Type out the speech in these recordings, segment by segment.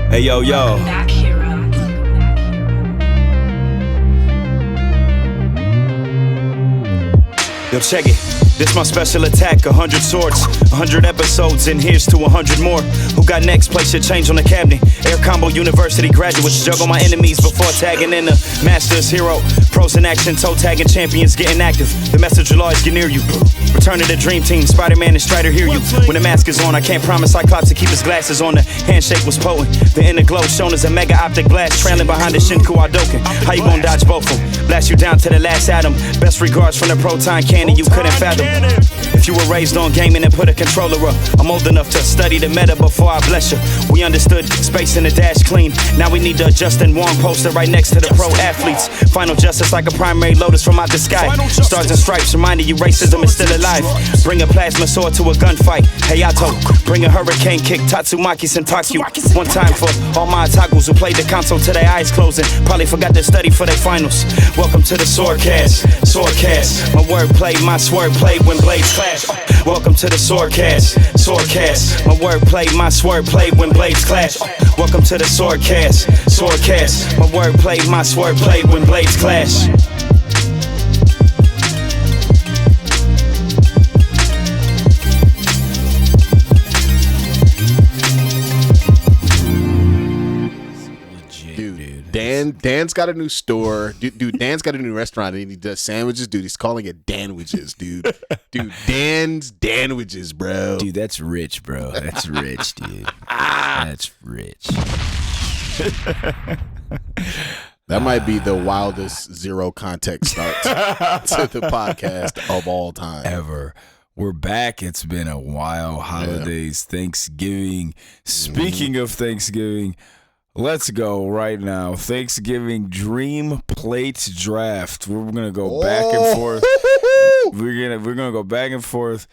Hey, yo. Back hero. Yo, check it. This my special attack, 100 swords, 100 episodes, and here's to 100 more. Who got next? Place your change on the cabinet. Air Combo University graduates juggle my enemies before tagging in the Masters hero. Pros in action, toe tagging champions getting active. The message will always get near you. Return to the dream team, Spider-Man and Strider hear you. When the mask is on, I can't promise Cyclops to keep his glasses on. The handshake was potent. The inner glow shown as a mega optic blast, trailing behind the Shinku Hadouken. How you gon' dodge both of them? Blast you down to the last atom. Best regards from the proton cannon you couldn't fathom. If you were raised on gaming and put a controller up, I'm old enough to study the meta before I bless you. We understood space in the dash clean. Now we need the Justin Wong poster right next to the pro athletes. Final justice like a primary lotus from out the sky. Stars and stripes reminding you racism is still alive. Bring a plasma sword to a gunfight. Hayato, bring a hurricane kick. Tatsumaki Sentakyu. One time for all my otakus who played the console till their eyes closing. Probably forgot to study for their finals. Welcome to the SwordCast. SwordCast. My wordplay, my sword play when blades clash. Welcome to the SwordCast. SwordCast. My wordplay, my sword play when blades clash. Welcome to the SwordCast. SwordCast. My wordplay, my sword play when blades clash. Dan's got a new store. Dude, Dan's got a new restaurant and he does sandwiches. Dude, he's calling it Danwiches, dude. Dude, Dan's Danwiches, bro. Dude, that's rich, bro. That's rich, dude. That's rich. That might be the wildest zero context start to the podcast of all time. Ever. We're back. It's been a while. Holidays, Thanksgiving. Speaking of Thanksgiving, let's go right now. Thanksgiving Dream Plate Draft. We're gonna go back and forth. We're gonna go back and forth.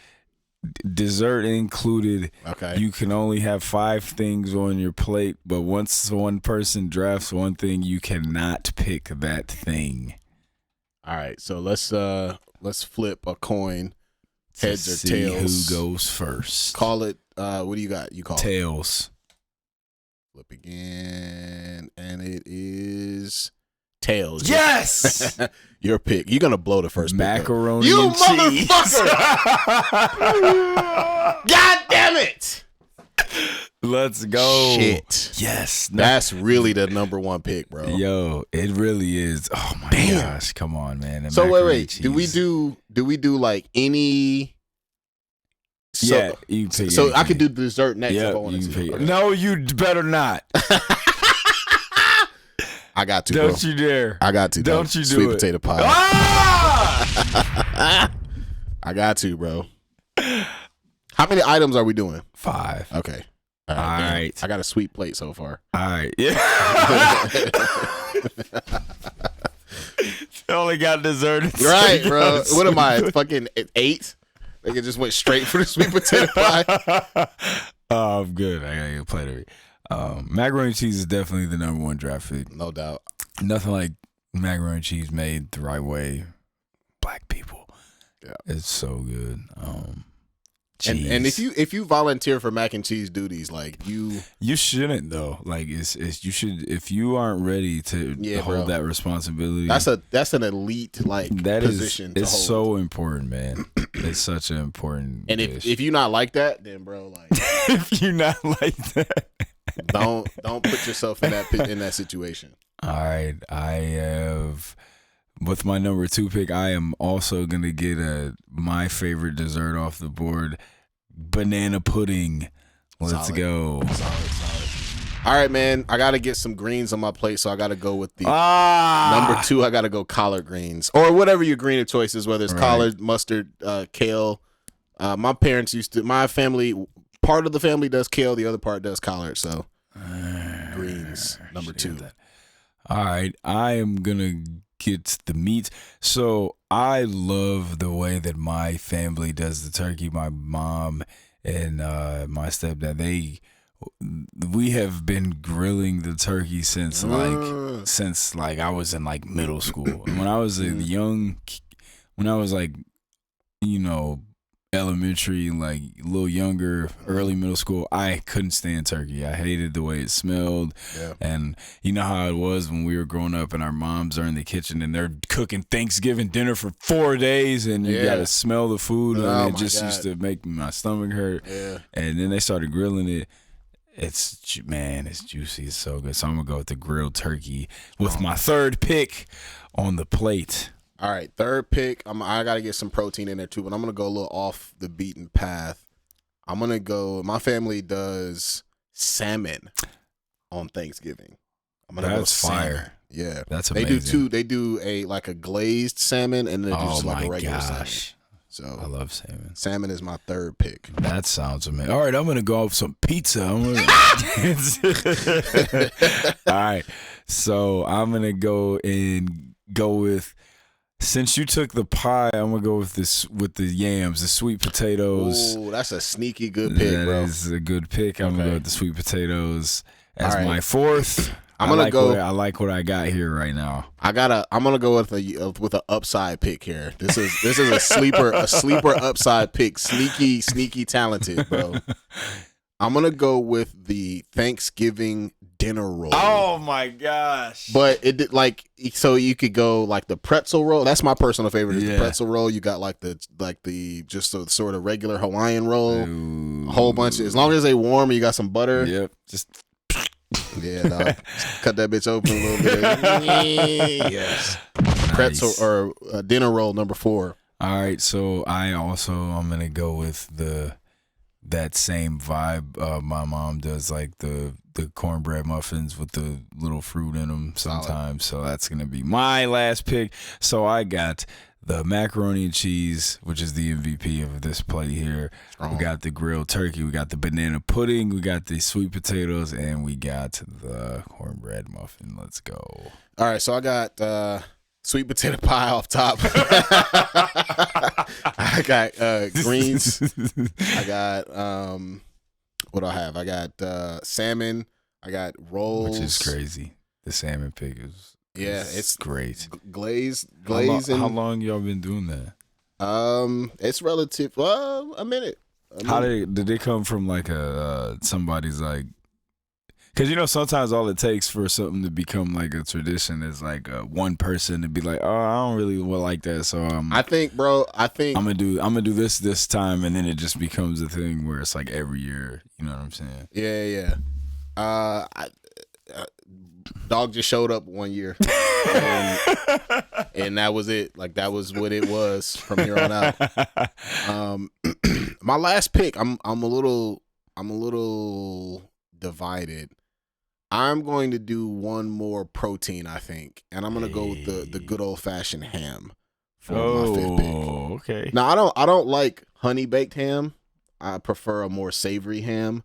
Dessert included. Okay. You can only have 5 things on your plate, but once one person drafts one thing, you cannot pick that thing. All right. So let's flip a coin. Heads or See tails. who goes first. Call it. What do you got? You call Tails. Flip again, and it is tails. Yes. Your pick. You're gonna blow the first Macaroni pick. You and cheese. motherfucker! God damn it! Let's go. Shit. Yes. That's really the number one pick, bro. Yo, it really is. Oh my gosh. Come on, man. So wait. Do we do like any? So, yeah, you pick so anything. I could do dessert next. Yeah, if I want you to. pick. Okay. No, you better not. I got to. Don't bro. you dare. I got to. Don't bro. you do Sweet it. potato pie. Ah! I got to, bro. How many items are we doing? 5. Okay. All right. I got a sweet plate so far. All right. Yeah. Only got dessert. Right, bro. What am I? Fucking 8? Like it just went straight for the sweet potato pie. Oh, I'm good. I gotta get a plate of it. Macaroni and cheese is definitely the number 1 draft pick. No doubt. Nothing like macaroni and cheese made the right way. Black people. Yeah. It's so good. And if you volunteer for mac and cheese duties, like you shouldn't though. Like it's you should, if you aren't ready to hold that responsibility. That's an elite like position. It's to hold. so important, man. It's such an important. And if you're not like that, then bro, like if you're not like that, don't put yourself in that situation. All right, I have. With my number 2 pick, I am also gonna get my favorite dessert off the board, banana pudding. Let's go. Solid. All right, man. I gotta get some greens on my plate, so I gotta go with the number 2. I gotta go collard greens or whatever your green of choice is, whether it's collard, mustard, kale. My family, part of the family does kale, the other part does collard. So greens, number 2. All right, I am gonna get the meat. So I love the way that my family does the turkey. My mom and my stepdad, we have been grilling the turkey since like since like I was in like middle school. And when I was when I was like, you know, elementary, like a little younger, early middle school, I couldn't stand turkey. I hated the way it smelled. Yeah. And you know how it was when we were growing up and our moms are in the kitchen and they're cooking Thanksgiving dinner for 4 days and you gotta smell the food and it just used to make my stomach hurt. Yeah. And then they started grilling it. It's juicy. It's so good. So I'm gonna go with the grilled turkey with my third pick on the plate. All right, third pick. I gotta get some protein in there too, but I'm gonna go a little off the beaten path. I'm gonna go. My family does salmon on Thanksgiving. I'm gonna That's go fire. salmon. Yeah, That's they amazing. do two. They do a glazed salmon and then they do just like a regular salmon. So I love salmon. Salmon is my third pick. That sounds amazing. All right, I'm gonna go off some pizza. All right, so I'm gonna go with. Since you took the pie, I'm gonna go with the yams, the sweet potatoes. Oh, that's a sneaky good pick, bro. That is a good pick. I'm gonna go with the sweet potatoes as right. my fourth. I'm gonna go. I like what I got here right now. I'm gonna go with a upside pick here. This is a sleeper upside pick. Sneaky talented, bro. I'm gonna go with the Thanksgiving dinner roll. Oh my gosh! But so you could go like the pretzel roll. That's my personal favorite. Is the pretzel roll. You got like the just a sort of regular Hawaiian roll. Ooh. A whole bunch of, as long as they warm and you got some butter. Yep. Just. Yeah, dog. Cut that bitch open a little bit. Yes. Nice. Pretzel or dinner roll number 4. All right, so I'm gonna go with that same vibe. My mom does like the cornbread muffins with the little fruit in them sometimes. So that's gonna be my last pick. So I got the macaroni and cheese, which is the MVP of this plate here. We got the grilled turkey, we got the banana pudding, we got the sweet potatoes, and we got the cornbread muffin. Let's go. All right, so I got sweet potato pie off top. I got greens. I got what do I have? I got salmon. I got rolls. Which is crazy. The salmon pig is it's great. Glaze. How long y'all been doing that? It's relative. A minute. How did they come from like somebody's like? Because sometimes all it takes for something to become like a tradition is like one person to be like, oh, I don't really like that, so I think I'm gonna do this time, and then it just becomes a thing where it's like every year. You know what I'm saying? Yeah. Dog just showed up one year, and that was it. Like that was what it was from here on out. My last pick, I'm a little divided. I'm going to do one more protein, I think, and I'm gonna go with the good old fashioned ham for my 5th pick. Okay. Now I don't like honey baked ham. I prefer a more savory ham.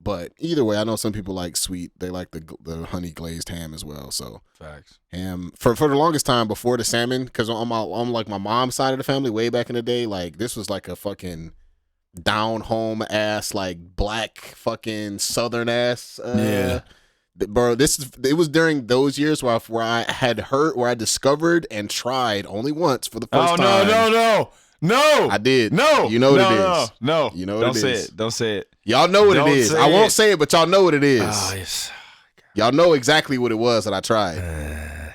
But either way, I know some people like sweet. They like the honey glazed ham as well. So facts. Ham for the longest time before the salmon, because on like my mom's side of the family, way back in the day, like this was like a fucking down home ass, like black fucking southern ass. Bro, it was during those years where I discovered and tried only once for the first time. No, I did. No, you know what it is. No, you know what it is. Don't say it. Y'all know what it is. I won't say it, but y'all know what it is. Oh, yes. Y'all know exactly what it was that I tried.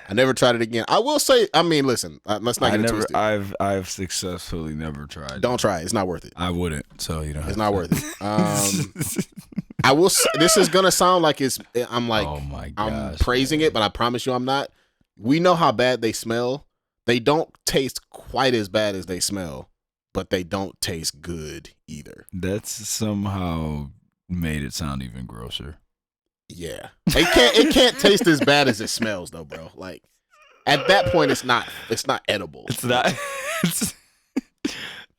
I never tried it again. I will say. I mean, listen. Let's not get it twisted. I've successfully never tried. Don't try it. It's not worth it. I wouldn't. So it's not worth it. I will. This is gonna sound like I'm like. Oh my gosh, I'm praising it, but I promise you, I'm not. We know how bad they smell. They don't taste quite as bad as they smell, but they don't taste good either. That's somehow made it sound even grosser. Yeah. It can't taste as bad as it smells though, bro. Like at that point it's not edible. It's not.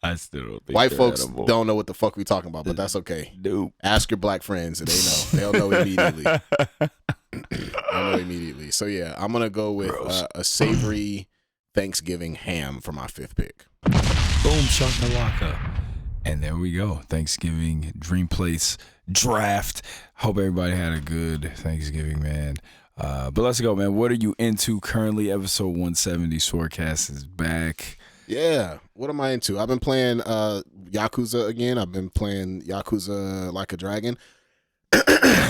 I still don't think white folks edible. Don't know what the fuck we talking about, but that's okay. Nope. Ask your black friends and they'll know immediately. They'll know immediately. So yeah, I'm gonna go with a savory Thanksgiving ham for my 5th pick. Boom shakalaka. And there we go. Thanksgiving Dream Plates draft. Hope everybody had a good Thanksgiving, man. But let's go, man. What are you into currently? Episode 170, SwordCast is back. Yeah. What am I into? I've been playing Yakuza again. I've been playing Yakuza Like a Dragon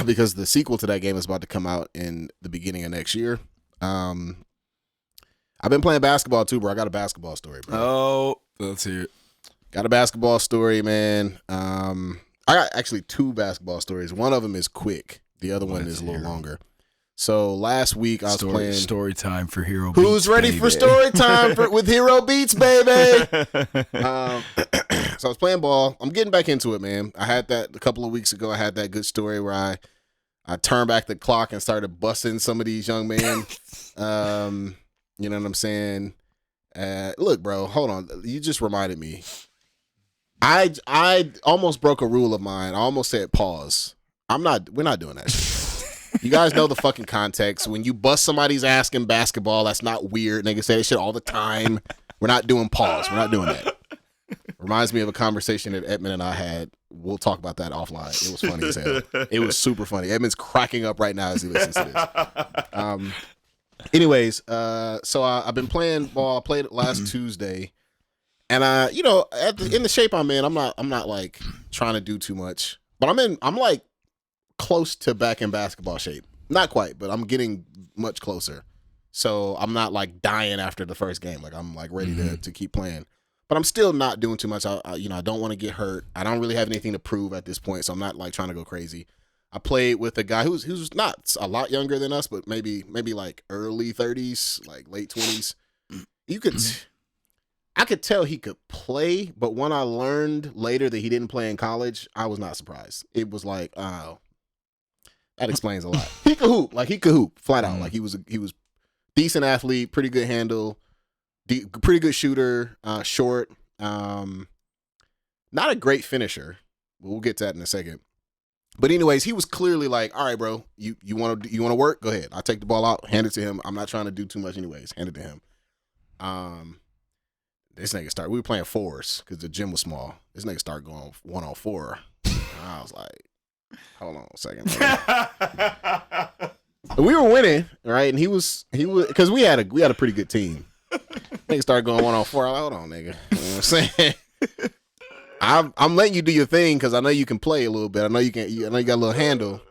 because the sequel to that game is about to come out in the beginning of next year. I've been playing basketball too, bro. I got a basketball story, bro. Oh, let's hear it. Got a basketball story, man. I got actually 2 basketball stories. One of them is quick. The other one is a little longer. So last week I was playing story time for Hero Beats. Who's ready for story time with Hero Beats, baby? So I was playing ball. I'm getting back into it, man. I had that a couple of weeks ago. I had that good story where I turned back the clock and started busting some of these young men. You know what I'm saying? Look, bro, hold on. You just reminded me. I almost broke a rule of mine. I almost said pause. We're not doing that shit. You guys know the fucking context. When you bust somebody's ass in basketball, that's not weird. Niggas say that shit all the time. We're not doing pause. We're not doing that. Reminds me of a conversation that Edmund and I had. We'll talk about that offline. It was funny as hell. It was super funny. Edmund's cracking up right now as he listens to this. Anyways, so I've been playing ball. I played it last Tuesday. And in the shape I'm in, I'm not like trying to do too much. But I'm like close to back in basketball shape. Not quite, but I'm getting much closer. So I'm not like dying after the first game. Like I'm like ready to keep playing. But I'm still not doing too much. I don't want to get hurt. I don't really have anything to prove at this point, so I'm not like trying to go crazy. I played with a guy who's not a lot younger than us, but maybe like early 30s, like late 20s. I could tell he could play, but when I learned later that he didn't play in college, I was not surprised. It was like, oh, that explains a lot. He could hoop, flat out. Like he was decent athlete, pretty good handle, pretty good shooter, short, not a great finisher. We'll get to that in a second. But anyways, he was clearly like, all right, bro, you want to work? Go ahead. I'll take the ball out, hand it to him. I'm not trying to do too much anyways. Hand it to him. This nigga we were playing fours because the gym was small. This nigga started going 1-on-4. I was like, hold on a second. We were winning, right? And he was because we had a pretty good team. Nigga started going 1-on-4. I'm like, hold on, nigga. You know what I'm saying? I'm letting you do your thing because I know you can play a little bit. I know you got a little handle.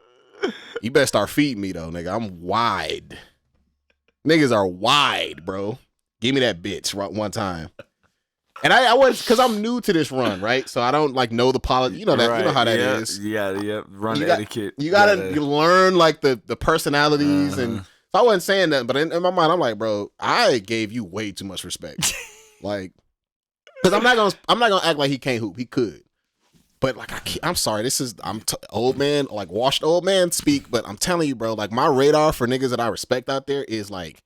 You better start feeding me though, nigga. I'm wide. Niggas are wide, bro. Give me that bitch one time. And I was because I'm new to this run, right? So I don't like know the policy. You know that. Right. You know how that is. Yeah. Run etiquette. You gotta learn like the personalities, and so I wasn't saying that, but in my mind, I'm like, bro, I gave you way too much respect, like, because I'm not gonna act like he can't hoop. He could, but like I'm sorry, old man, like washed old man speak. But I'm telling you, bro, like my radar for niggas that I respect out there is like,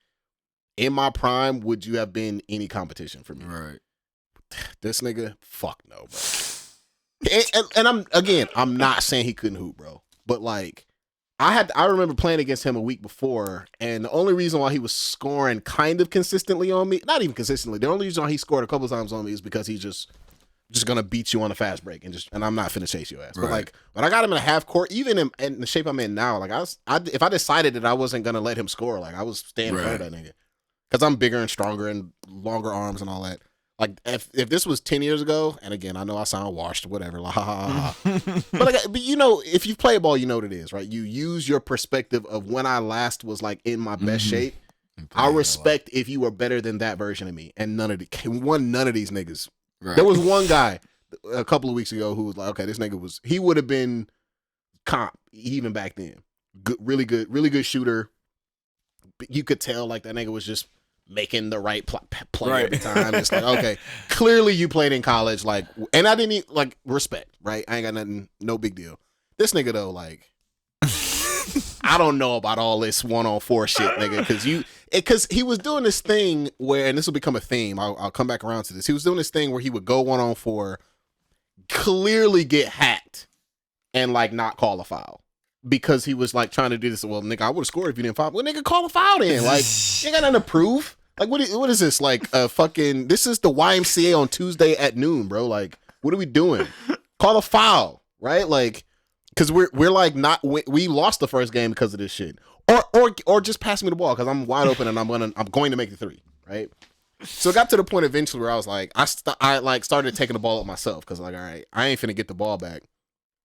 in my prime, would you have been any competition for me? Right. This nigga, fuck no, bro. And I'm not saying he couldn't hoop, bro. But like, I remember playing against him a week before, and the only reason why he was scoring kind of consistently on me, not even consistently, the only reason why he scored a couple times on me is because he's just gonna beat you on a fast break and I'm not finna chase your ass. Right. But like, when I got him in a half court, even in the shape I'm in now, like if I decided that I wasn't gonna let him score, like I was staying in front of that nigga. Because I'm bigger and stronger and longer arms and all that. Like, if this was 10 years ago, and again, I know I sound washed, whatever, like, ha, ha, ha. But you know, if you play ball, you know what it is, right? You use your perspective of when I last was, like, in my best shape. I respect if you were better than that version of me. And none of these niggas. Right. There was one guy a couple of weeks ago who was like, okay, this nigga he would have been comp even back then. Really good shooter. You could tell, like, that nigga was just making the right play every time. It's like, okay, clearly you played in college, like, and I didn't like respect, right? I ain't got nothing, no big deal. This nigga though, like, I don't know about all this 1-on-4 shit, nigga, because he was doing this thing where, and this will become a theme. I'll come back around to this. He was doing this thing where he would go 1-on-4, clearly get hacked, and like not call a foul. Because he was like trying to do this. Well, nigga, I would have scored if you didn't foul. Well, nigga, call a foul then. Like, you ain't got nothing to prove. Like, what is this? Like, this is the YMCA on Tuesday at noon, bro. Like, what are we doing? Call a foul, right? Like, because we're like we lost the first game because of this shit. or just pass me the ball because I'm wide open and I'm going to make the three, right? So it got to the point eventually where I was like, I like started taking the ball up myself because like, all right, I ain't finna get the ball back.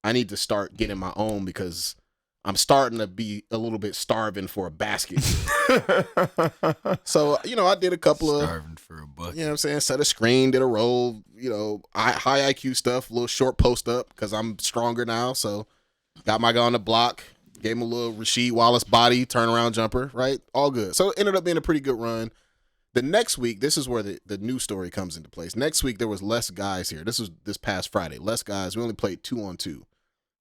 I need to start getting my own because I'm starting to be a little bit starving for a basket. So, I did a couple Starving for a bucket. you know what I'm saying? Set a screen, did a roll, high IQ stuff, a little short post up because I'm stronger now. So got my guy on the block, gave him a little Rasheed Wallace body, turnaround jumper, right? All good. So it ended up being a pretty good run. The next week, this is where the new story comes into place. Next week, there was less guys here. This was this past Friday. Less guys. We only played 2-on-2.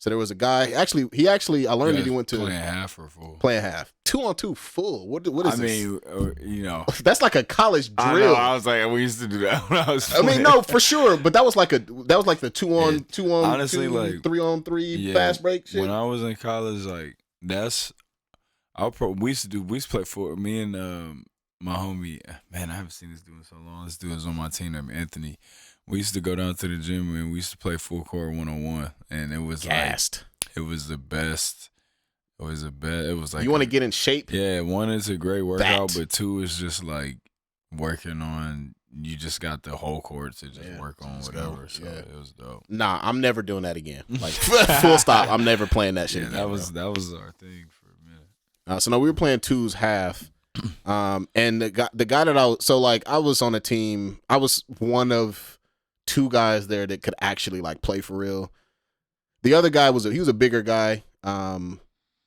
So there was a guy. Actually, I learned that he went to playing half or full. Playing half. 2-on-2 full. What is this? I mean, that's like a college drill. I know. I was like, we used to do that when I was. I mean, no, for sure. But that was like the 2-on, honestly, 2, like 3-on-3 fast break shit. When I was in college, like we used to play for me and my homie. Man, I haven't seen this dude in so long. This dude was on my team named Anthony. We used to go down to the gym and we used to play full court 1-on-1, and it was Gassed. It was the best. It was like you want to get in shape. Yeah, one is a great workout, but two is just like working on. You just got the whole court to just work on whatever. So it was dope. Nah, I'm never doing that again. Like full stop. I'm never playing that shit. Yeah, again, that was our thing for a minute. So no, we were playing twos half. And the guy that I was on a team. I was one of two guys there that could actually like play for real. The other guy was a bigger guy,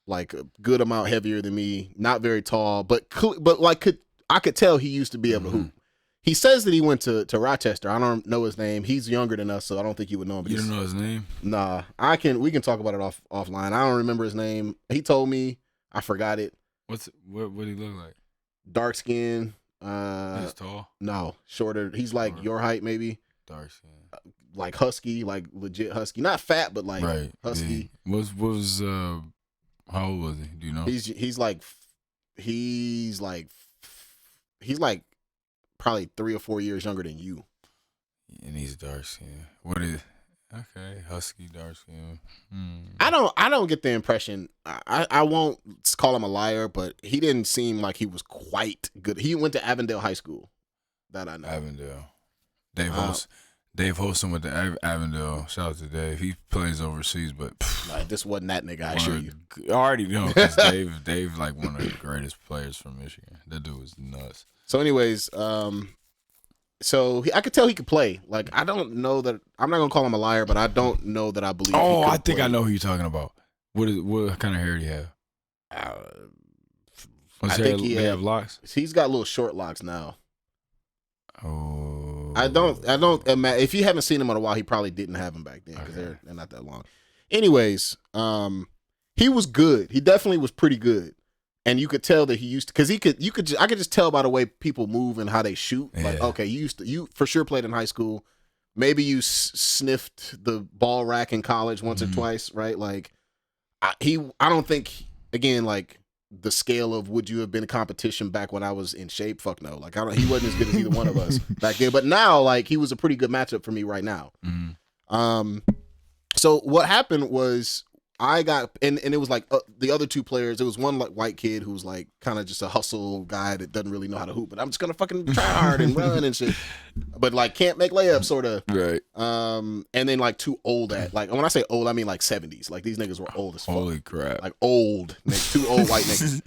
like a good amount heavier than me, not very tall, but I could tell he used to be able to hoop. He says that he went to Rochester. I don't know his name. He's younger than us, so I don't think you would know him. You don't know his name? Nah, we can talk about it offline. I don't remember his name. He told me, I forgot it. What he look like? Dark skin. He's tall? No, shorter. He's like your height, maybe. Dark skin. Like husky, like legit husky. Not fat, but like husky. Yeah. Was how old was he? Do you know? He's like probably 3 or 4 years younger than you. And he's dark skin. Okay, husky, dark skin. I don't get the impression. I won't call him a liar, but he didn't seem like he was quite good. He went to Avondale High School. That I know. Avondale. Dave Holston with the Avondale. Shout out to Dave. He plays overseas, but this wasn't that nigga. I assure you. I already know because Dave like one of the greatest players from Michigan. That dude was nuts. So, anyways, so I could tell he could play. Like I don't know that I'm not gonna call him a liar, but I don't know that I believe. Oh, I think I know who you're talking about. What kind of hair do you have? I think he have locks. He's got little short locks now. Oh, I don't imagine if you haven't seen him in a while, he probably didn't have them back then because they're not that long. Anyways, he was good. He definitely was pretty good, and you could tell that he used to because I could just tell by the way people move and how they shoot. Yeah. Like, okay, you for sure played in high school. Maybe you sniffed the ball rack in college once or twice, right? Like, I don't think again like. The scale of would you have been in competition back when I was in shape? Fuck no. Like he wasn't as good as either one of us back then. But now, like he was a pretty good matchup for me right now. So what happened was I got and it was like the other two players. It was one like white kid who was like kind of just a hustle guy that doesn't really know how to hoop. But I'm just gonna fucking try hard and run and shit. But like can't make layups, sort of. Right. And then like too old at like when I say old, I mean like 70s. Like these niggas were old as fuck. Holy crap. Like old, too old white niggas.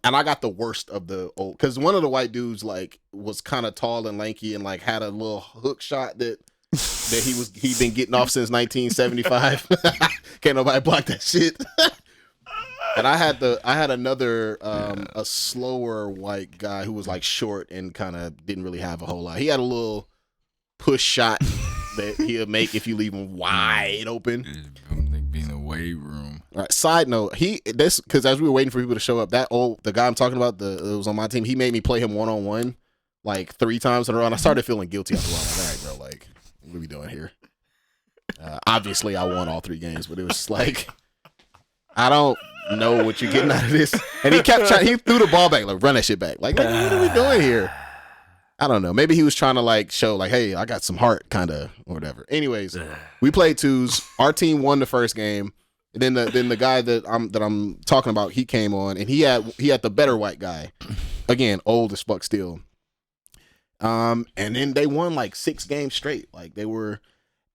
And I got the worst of the old because one of the white dudes like was kind of tall and lanky and like had a little hook shot that he'd been getting off since 1975. Can't nobody block that shit. And I had another a slower white guy who was like short and kind of didn't really have a whole lot. He had a little push shot that he'll make if you leave him wide open. Being a weight room. All right. Side note, because as we were waiting for people to show up, the guy I'm talking about, it was on my team. He made me play him 1-on-1 like 3 times in a row. And I started feeling guilty after a while. Like, all right, bro, like what are we doing here? Obviously, I won all 3 games, but it was like I don't know what you're getting out of this. And he kept trying. He threw the ball back, like run that shit back. Like, what are we doing here? I don't know. Maybe he was trying to like show like, hey, I got some heart, kind of or whatever. Anyways, we played twos. Our team won the first game. And then the guy that I'm talking about, he came on, and he had the better white guy. Again, old as fuck still. And then they won like 6 games straight. Like they were,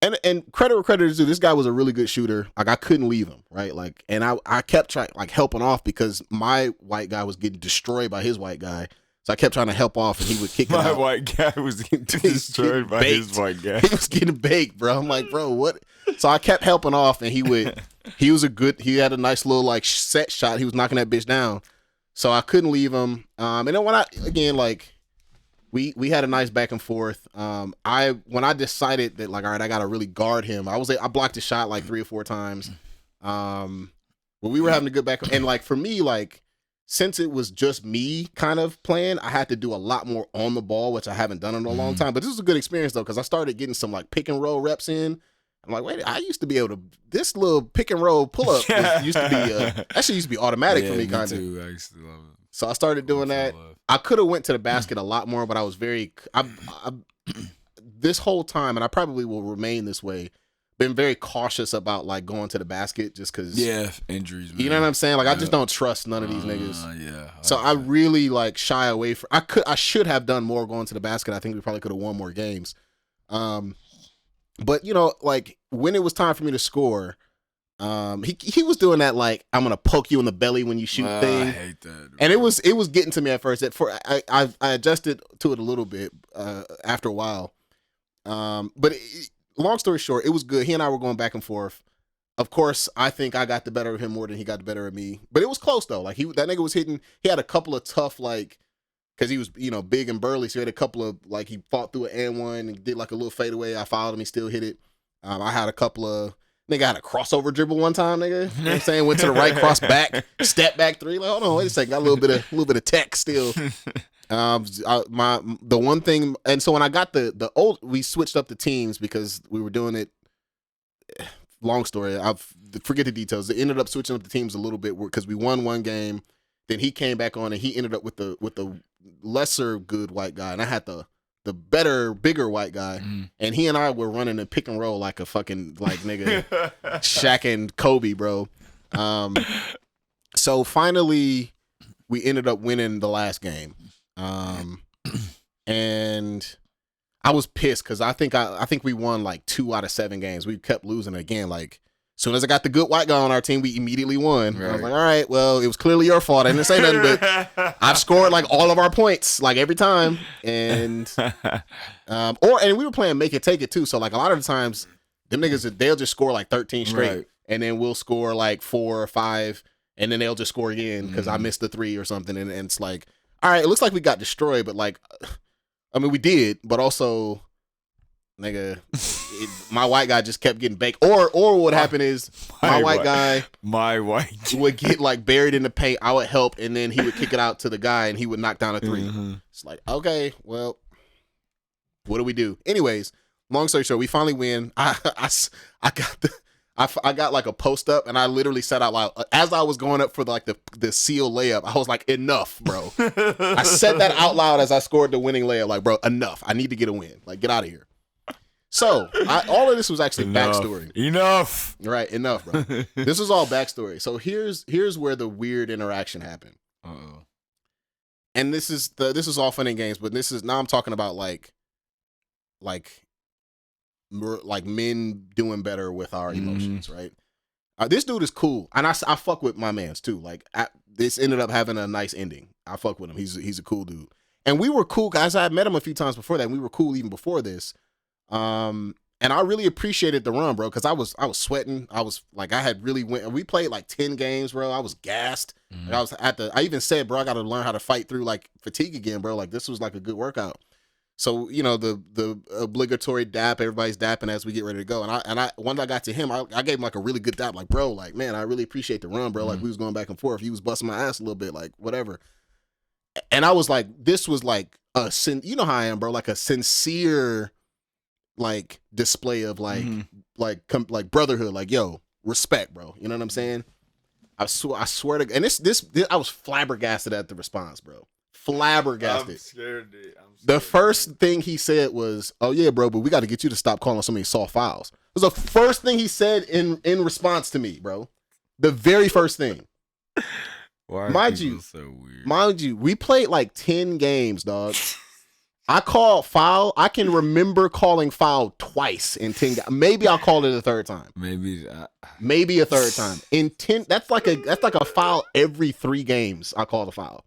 and credit where credit is due. This guy was a really good shooter. Like I couldn't leave him, right? Like, and I kept trying like helping off because my white guy was getting destroyed by his white guy. So I kept trying to help off, and he would kick it out. My white guy was getting destroyed by his white guy. He was getting baked, bro. I'm like, bro, what? So I kept helping off, and he had a nice little like set shot. He was knocking that bitch down. So I couldn't leave him. And then we had a nice back and forth. When I decided that like, all right, I gotta really guard him. I blocked his shot like 3 or 4 times. When we were having a good back, and like for me, like since it was just me kind of playing, I had to do a lot more on the ball, which I haven't done in a long time. But this was a good experience though, because I started getting some like pick and roll reps in. I'm like, wait, I used to be able to, this little pick and roll pull up used to be, that shit used to be automatic for me kind of. I used to love it. So I started doing that. I could have went to the basket a lot more, but I was this whole time, and I probably will remain this way, been very cautious about like going to the basket just because injuries, man. You know what I'm saying? Like I just don't trust none of these niggas. Yeah. So I really like shy away from, I should have done more going to the basket. I think we probably could have won more games. But you know, like when it was time for me to score, he was doing that like I'm gonna poke you in the belly when you shoot thing. I hate that. Bro. And it was getting to me at first. I adjusted to it a little bit after a while. But long story short, it was good. He and I were going back and forth. Of course, I think I got the better of him more than he got the better of me. But it was close though. Like that nigga was hitting. He had a couple of tough like. Because he was, big and burly, so he had a couple of, like, he fought through an and one and did, like, a little fadeaway. I fouled him. He still hit it. I had a couple of, nigga had a crossover dribble one time, nigga. You know what I'm saying? Went to the right, cross back, step back 3. Like, hold on, wait a second. Got a little bit of tech still. The one thing, and so when I got the old, we switched up the teams because we were doing it, long story, forget the details. They ended up switching up the teams a little bit because we won one game. Then he came back on and he ended up with the lesser good white guy, and I had the better, bigger white guy, and he and I were running a pick and roll like a fucking like nigga Shaq and Kobe, bro. So finally we ended up winning the last game, and I was pissed because I think we won like 2 out of 7 games. We kept losing again. Like as soon as I got the good white guy on our team, we immediately won. Right. I was like, all right, well, it was clearly your fault. I didn't say nothing, but I've scored like all of our points, like every time. And and we were playing make it take it too. So like a lot of the times, them niggas they'll just score like 13 straight, and then we'll score like 4 or 5, and then they'll just score again because I missed the 3 or something. And it's like, all right, it looks like we got destroyed, but like, I mean, we did, but also. Nigga, my white guy just kept getting baked. Or what would happen is my white guy would get like buried in the paint. I would help, and then he would kick it out to the guy, and he would knock down a 3. It's like, okay, well, what do we do? Anyways, long story short, we finally win. I got like a post up, and I literally said out loud as I was going up for the seal layup. I was like, enough, bro. I said that out loud as I scored the winning layup. Like, bro, enough. I need to get a win. Like, get out of here. So, all of this was actually backstory. Enough. Right, enough, bro. This was all backstory. So here's where the weird interaction happened. Uh-oh. And this is all fun and games, but now I'm talking about like men doing better with our emotions, right? This dude is cool, and I fuck with my mans too. Like this ended up having a nice ending. I fuck with him. He's a cool dude, and we were cool guys. I had met him a few times before that. And we were cool even before this. And I really appreciated the run, bro, because I was sweating. I was like, we played like 10 games, bro. I was gassed. And I even said, bro, I got to learn how to fight through like fatigue again, bro. Like this was like a good workout. So, the obligatory dap, everybody's dapping as we get ready to go. And I once I got to him, I gave him like a really good dap, like, bro, like, man, I really appreciate the run, bro. Like we was going back and forth. He was busting my ass a little bit, like whatever. And I was like, this was like you know how I am, bro, like a sincere like display of like brotherhood, like yo, respect, bro. You know what I'm saying? I swear to, and this I was flabbergasted at the response, bro. Flabbergasted. I'm scared, dude. The first thing he said was, "Oh yeah, bro, but we got to get you to stop calling so many soft fouls." It was the first thing he said in response to me, bro. The very first thing. Why are Mind people you, so weird? Mind you, we played like 10 games, dog. I called foul. I can remember calling foul twice in 10 games. Maybe I'll call it a third time. Maybe a third time. In 10, that's like a foul every 3 games. I call the foul.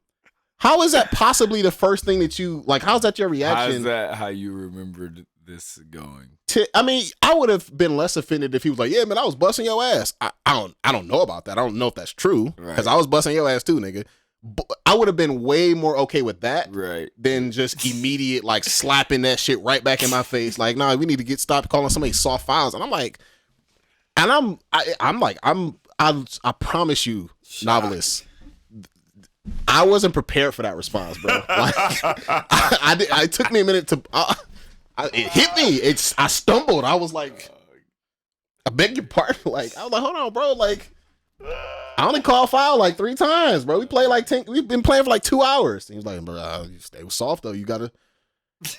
How is that possibly the first thing that you like? How's that your reaction? How's that how you remembered this going? I would have been less offended if he was like, "Yeah, man, I was busting your ass." I don't know about that. I don't know if that's true because I was busting your ass too, nigga. But I would have been way more okay with that, than just immediate like slapping that shit right back in my face. Like, nah, we need to stop calling somebody soft fouls. And I'm like, I promise you, Noveliss, I wasn't prepared for that response, bro. Like, it took me a minute to. It hit me. I stumbled. I was like, I beg your pardon. Like, I was like, hold on, bro. Like, I only called foul like 3 times, bro. We played like 10. We've been playing for like 2 hours. He was like, bro, you stay soft though. You gotta,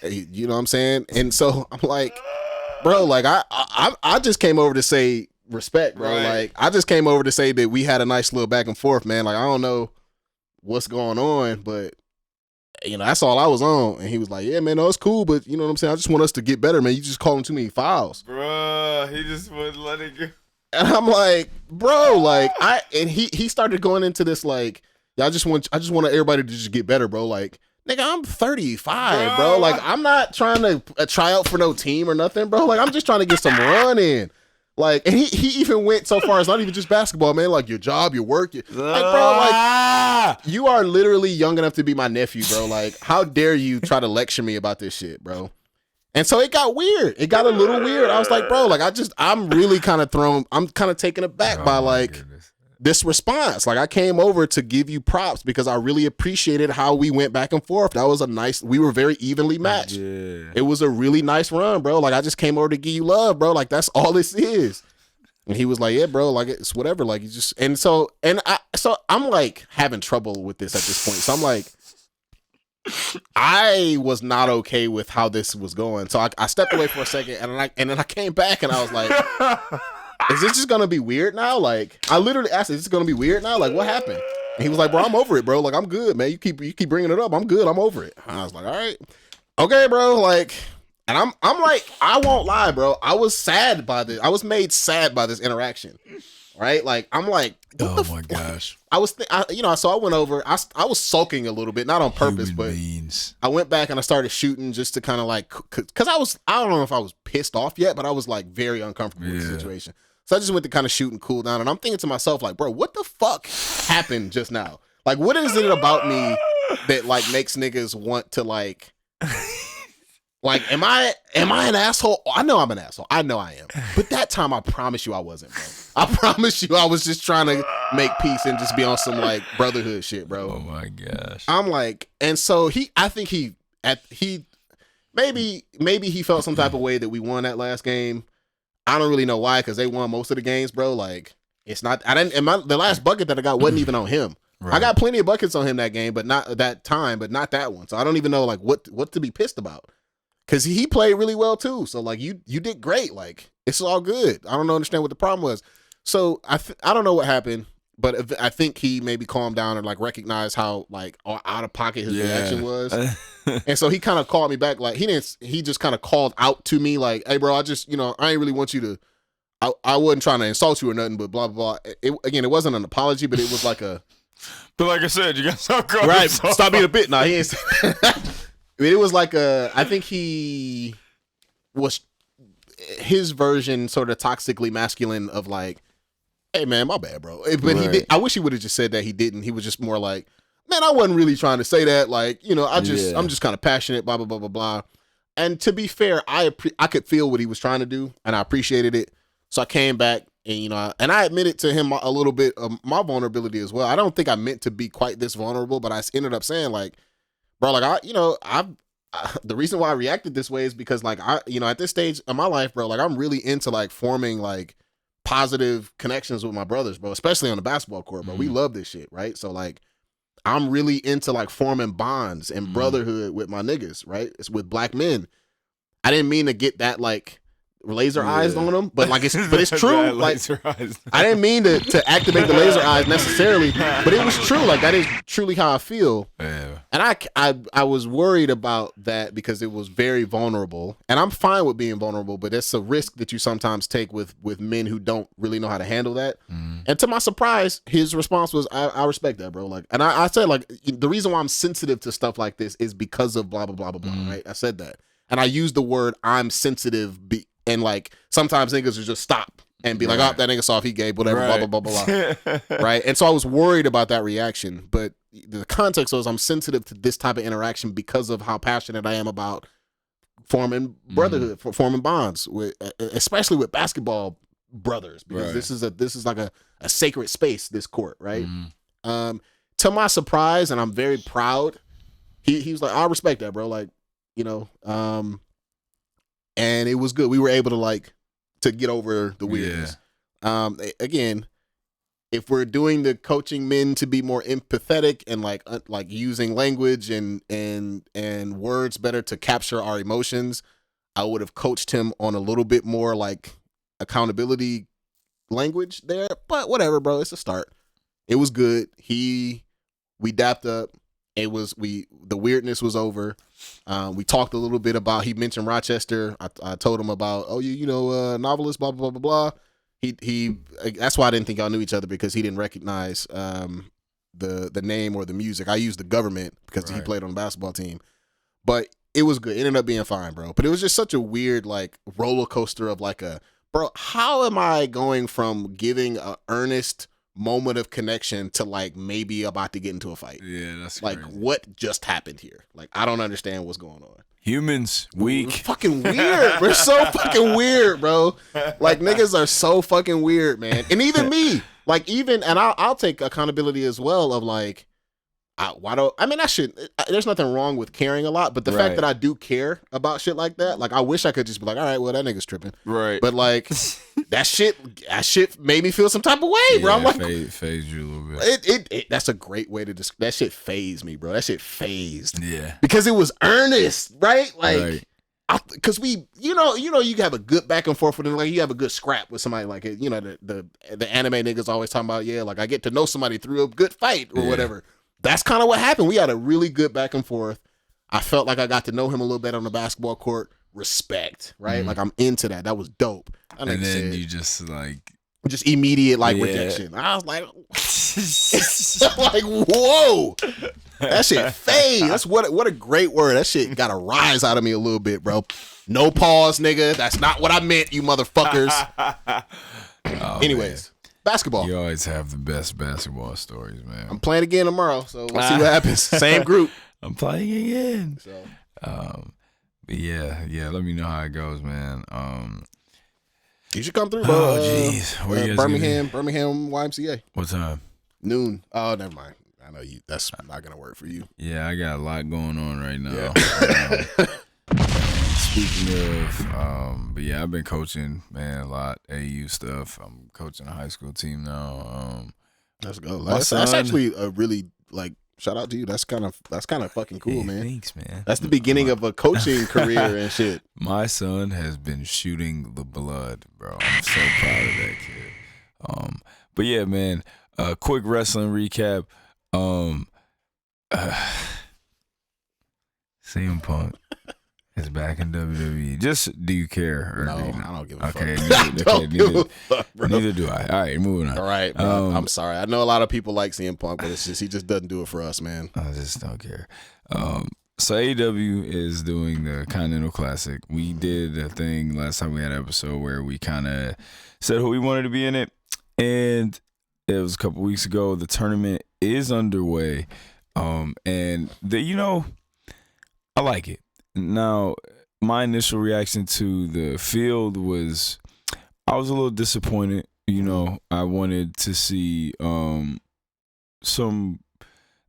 you know what I'm saying? And so I'm like, bro, like I just came over to say respect, bro. Like, I just came over to say that we had a nice little back and forth, man. Like, I don't know what's going on, but you know, that's all I was on. And he was like, yeah, man, no, it's cool, but you know what I'm saying? I just want us to get better, man. You just calling too many fouls. Bruh, he just wouldn't let it go. And I'm like, bro, like he started going into this like, yeah, I just want everybody to just get better, bro. Like, nigga, I'm 35, bro. Like, I'm not trying to try out for no team or nothing, bro. Like, I'm just trying to get some run in. Like, and he even went so far as not even just basketball, man. Like, your job, your work. Like, bro, like, you are literally young enough to be my nephew, bro. Like, how dare you try to lecture me about this shit, bro? And so it got weird. It got a little weird. I was like, bro, like, I'm really kind of I'm kind of taken aback by, like, this response. Like, I came over to give you props because I really appreciated how we went back and forth. That was we were very evenly matched. Yeah. It was a really nice run, bro. Like, I just came over to give you love, bro. Like, that's all this is. And he was like, yeah, bro, like, it's whatever. Like, you just, so I'm like having trouble with this at this point. So I'm like, I was not okay with how this was going. So I stepped away for a second and then I came back and I was like, is this just gonna be weird now? Like, I literally asked, is this gonna be weird now? Like, what happened? And he was like, bro, I'm over it, bro. Like, I'm good, man. You keep bringing it up. I'm good. I'm over it. And I was like, all right, okay, bro. Like, and I'm like, I won't lie, bro. I was sad by this. I was made sad by this interaction, right? Like, I'm like, oh my gosh. So I went over. I was sulking a little bit, not on purpose, I went back and I started shooting just to kind of like, because I don't know if I was pissed off yet, but I was like very uncomfortable with the situation. So I just went to kind of shoot and cool down, and I'm thinking to myself, like, bro, what the fuck happened just now? Like, what is it about me that like makes niggas want to like am I an asshole? I know I'm an asshole. I know I am. But that time, I promise you I wasn't, bro. I promise you I was just trying to make peace and just be on some like brotherhood shit, bro. Oh my gosh. I'm like, and so I think maybe he felt some type of way that we won that last game. I don't really know why, because they won most of the games, bro. Like, it's not, the last bucket that I got wasn't even on him. Right. I got plenty of buckets on him that game, but not that time, but not that one. So I don't even know like what to be pissed about. Cause he played really well too. So like you did great. Like, it's all good. I don't understand what the problem was. So I don't know what happened, but I think he maybe calmed down and like recognized how like out of pocket his reaction was. And so he kind of called me back. Like, he just kind of called out to me like, hey bro, I just, I ain't really want you to, I wasn't trying to insult you or nothing, but blah, blah, blah. It wasn't an apology, but it was like a, but like I said, you got some right. Stop being a bit. Nah, he ain't. It was like I think he was his version sort of toxically masculine of like, hey man, my bad, bro. But he did. I wish he would have just said that. He didn't. He was just more like, man, I wasn't really trying to say that. Like, I'm just kind of passionate, blah, blah, blah, blah, blah. And to be fair, I could feel what he was trying to do and I appreciated it. So I came back and, and I admitted to him a little bit of my vulnerability as well. I don't think I meant to be quite this vulnerable, but I ended up saying like, bro, like the reason why I reacted this way is because like at this stage of my life, bro, like I'm really into like forming like positive connections with my brothers, bro, especially on the basketball court, bro. We love this shit, right? So like I'm really into like forming bonds and brotherhood with my niggas, right? It's with black men. I didn't mean to get that like laser eyes on him, but like it's true. Like eyes. I didn't mean to activate the laser eyes necessarily, but it was true. Like that is truly how I feel. Yeah. And I was worried about that because it was very vulnerable, and I'm fine with being vulnerable, but it's a risk that you sometimes take with men who don't really know how to handle that. And to my surprise, his response was, "I respect that, bro." Like, and I said like the reason why I'm sensitive to stuff like this is because of blah blah blah blah blah. Right? I said that. And I used the word "I'm sensitive," and like sometimes niggas will just stop and be like, "Oh, that nigga soft, he gay, whatever, blah blah blah blah blah." Right? And so I was worried about that reaction, but the context was I'm sensitive to this type of interaction because of how passionate I am about forming brotherhood, forming bonds with, especially with basketball brothers, because this is like a sacred space. This court, right? To my surprise, and I'm very proud, he was like, "I respect that, bro." Like. And it was good. We were able to get over the weirdness. Again, if we're doing the coaching men to be more empathetic and like using language and words better to capture our emotions, I would have coached him on a little bit more like accountability language there. But whatever, bro. It's a start. It was good. We dapped up. The weirdness was over. We talked a little bit about, he mentioned Rochester. I told him about, Noveliss, blah, blah, blah, blah, blah. He that's why I didn't think y'all knew each other, because he didn't recognize the name or the music. I used the government because he played on the basketball team. But it was good. It ended up being fine, bro. But it was just such a weird like roller coaster of like bro, how am I going from giving a earnest moment of connection to like maybe about to get into a fight? Yeah, that's like crazy. What just happened here? Like I don't understand what's going on. Humans weak. We're fucking weird. We're so fucking weird, bro. Like niggas are so fucking weird, man. And even me, like and I'll take accountability as well of like, there's nothing wrong with caring a lot, but the fact that I do care about shit like that, like I wish I could just be like, all right, well that nigga's tripping. Right. But like that shit made me feel some type of way, bro. I'm like, phased you a little bit. That's a great way to describe that shit. Phased me, bro. That shit phased. Yeah. Because it was earnest, right? Like, because you have a good back and forth with them, like you have a good scrap with somebody, like the anime niggas always talking about, like I get to know somebody through a good fight or whatever. That's kind of what happened. We had a really good back and forth. I felt like I got to know him a little bit on the basketball court. Respect, right? Like I'm into that. That was dope. And then you just immediate rejection. I was like, like whoa, that shit fade. That's what a great word. That shit got a rise out of me a little bit, bro. No pause, nigga. That's not what I meant, you motherfuckers. Anyways. Man. Basketball. You always have the best basketball stories, man. I'm playing again tomorrow, so we'll see what happens. Same group. I'm playing again. So, but yeah. Let me know how it goes, man. You should come through, bro. Oh, jeez. Where you guys Birmingham YMCA. What time? Noon. Oh, never mind. I know you. That's not gonna work for you. Yeah, I got a lot going on right now. Yeah. Speaking of, but yeah, I've been coaching, man, a lot AU stuff. I'm coaching a high school team now. Let's go. That's actually a really shout out to you. That's kind of fucking cool, man. Thanks, man. That's the beginning of a coaching career and shit. My son has been shooting the blood, bro. I'm so proud of that kid. But yeah, man. Quick wrestling recap. CM Punk is back in WWE. Just, do you care? Or No, do you I don't give a okay, fuck. Neither do I. All right, moving on. All right, bro. I'm sorry. I know a lot of people like CM Punk, but it's just he just doesn't do it for us, man. I just don't care. So AEW is doing the Continental Classic. We did a thing last time we had an episode where we kind of said who we wanted to be in it, and it was a couple weeks ago. The tournament is underway, and I like it. Now, my initial reaction to the field was I was a little disappointed. I wanted to see there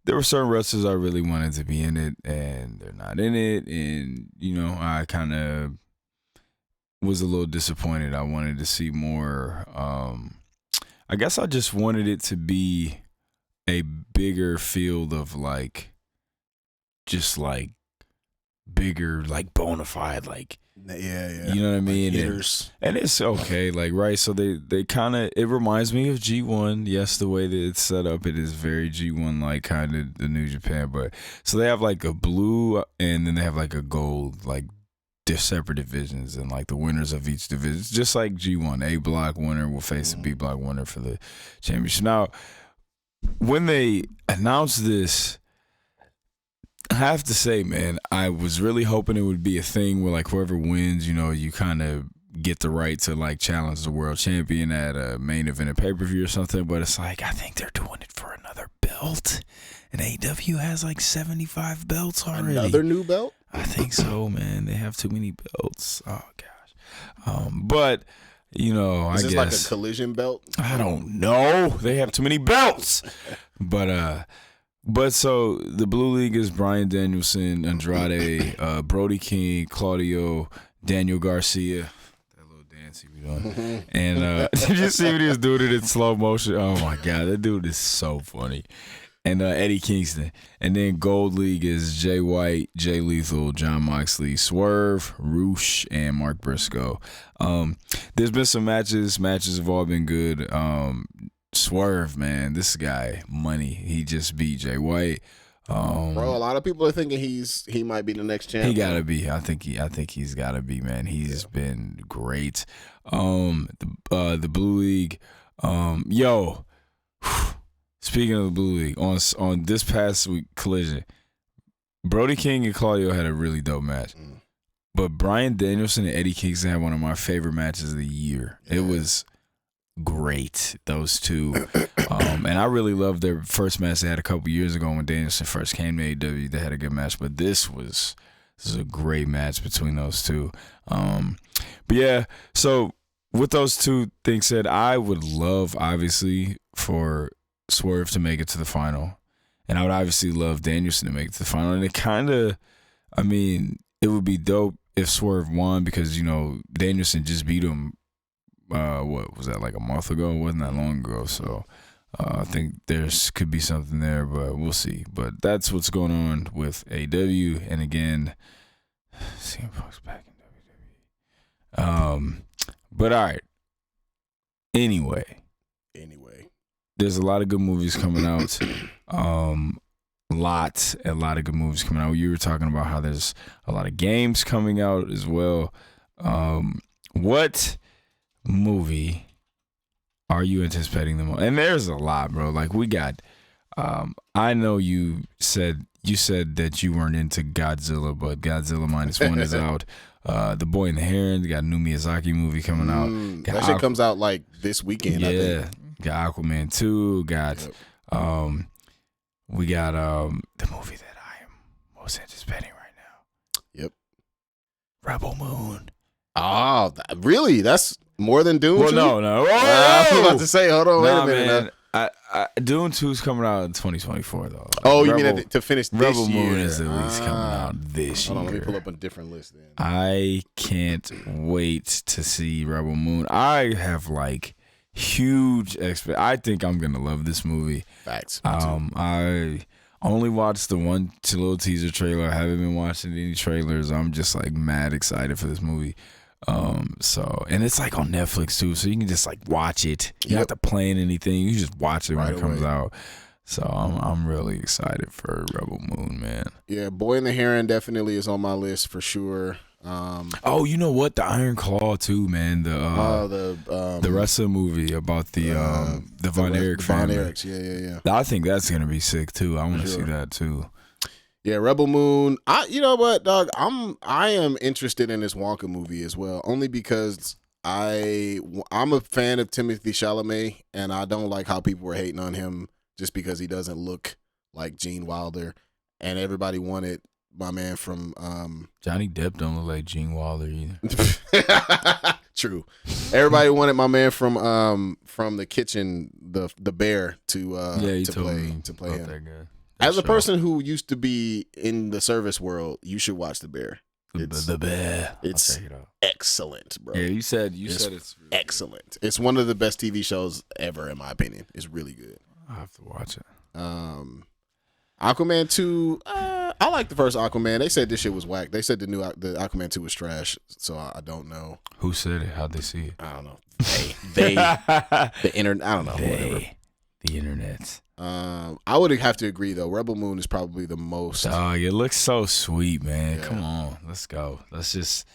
were certain wrestlers I really wanted to be in it, and they're not in it. And, I kind of was a little disappointed. I wanted to see more. I guess I just wanted it to be a bigger field of bigger, bona fide, Yeah. You know what I mean? Like hitters. And it's okay, like, right? So they kind of, it reminds me of G1. Yes, the way that it's set up, it is very G1 like, kind of the New Japan. But so they have like a blue and then they have like a gold, like separate divisions, and like the winners of each division. It's just like G1, A block winner will face a B block winner for the championship. Now, when they announced this, I have to say, man, I was really hoping it would be a thing where like whoever wins, you know, you kind of get the right to like challenge the world champion at a main event at pay-per-view or something. But it's like, I think they're doing it for another belt. And AEW has like 75 belts already. Another new belt? I think so, man. They have too many belts. Oh gosh. But you know, Is I this guess like a collision belt? I don't know. They have too many belts. But so the Blue League is Bryan Danielson, Andrade, Brody King, Claudio, Daniel Garcia. That little dance he be doing. And did you see what he was doing it in slow motion? Oh my God, that dude is so funny. And Eddie Kingston. And then Gold League is Jay White, Jay Lethal, John Moxley, Swerve, Roosh, and Mark Briscoe. There's been some matches. Matches have all been good. Swerve, man, this guy, money. He just beat Jay White. Bro, a lot of people are thinking he might be the next champion. He gotta be. I think he's gotta be, man. He's been great. The Blue League. Speaking of the Blue League, on this past week Collision, Brody King and Claudio had a really dope match. But Bryan Danielson and Eddie Kingston had one of my favorite matches of the year. Yeah. It was great, those two. And I really loved their first match they had a couple years ago when Danielson first came to AEW. They had a good match, but this is a great match between those two. But yeah, so with those two things said, I would love, obviously, for Swerve to make it to the final. And I would obviously love Danielson to make it to the final. And it kind of, I mean, it would be dope if Swerve won because, you know, Danielson just beat him, what was that, like a month ago? It wasn't that long ago. So I think there's could be something there, but we'll see. But that's what's going on with AEW. And again, CM Punk's back in WWE. But all right. Anyway. There's a lot of good movies coming out. A lot of good movies coming out. You were talking about how there's a lot of games coming out as well. What movie are you anticipating the most? And there's a lot, bro. Like we got. I know you said that you weren't into Godzilla, but Godzilla -1 is out. The Boy and the Heron. They got a new Miyazaki movie coming out. That shit comes out like this weekend. Yeah. I think. Got Aquaman 2, we got the movie that I am most anticipating right now. Yep. Rebel Moon. Oh, really? That's more than Dune 2? Well, no. I was about to say, hold on, wait a minute. Man. Dune 2's coming out in 2024, though. Oh, you mean to finish this Rebel year? Moon is at least coming out this year. Hold on, let me pull up a different list then. I can't wait to see Rebel Moon. I have, like, huge I think I'm gonna love this movie. Facts. I only watched the one little teaser trailer. I haven't been watching any trailers. I'm just like mad excited for this movie. And it's like on Netflix too, so you can just like watch it. You don't have to plan anything. You just watch it when it comes out. So I'm really excited for Rebel Moon, man. Yeah, Boy and the Heron definitely is on my list for sure. You know what? The Iron Claw too, man. The wrestling movie about the Von Erich family. Von Erichs, yeah. I think that's gonna be sick too. I want to see that too. Yeah, Rebel Moon. You know what, dog? I am interested in this Wonka movie as well, only because I'm a fan of Timothée Chalamet, and I don't like how people were hating on him just because he doesn't look like Gene Wilder, and everybody wanted my man from Johnny Depp don't look like Gene Wilder either. True. Everybody wanted my man from The Kitchen, the bear to play him. That guy. As a person who used to be in the service world, you should watch The Bear. The Bear. It's excellent, bro. Yeah, you said it's really excellent. Good. It's one of the best TV shows ever, in my opinion. It's really good. I'll have to watch it. Aquaman 2, I like the first Aquaman. They said this shit was whack. They said the Aquaman 2 was trash. So I don't know. Who said it? How'd they see it? I don't know. The internet. I don't know. Whatever. The internet. I would have to agree though. Rebel Moon is probably the most. Dog, it looks so sweet, man. Yeah. Come on, let's go. Let's just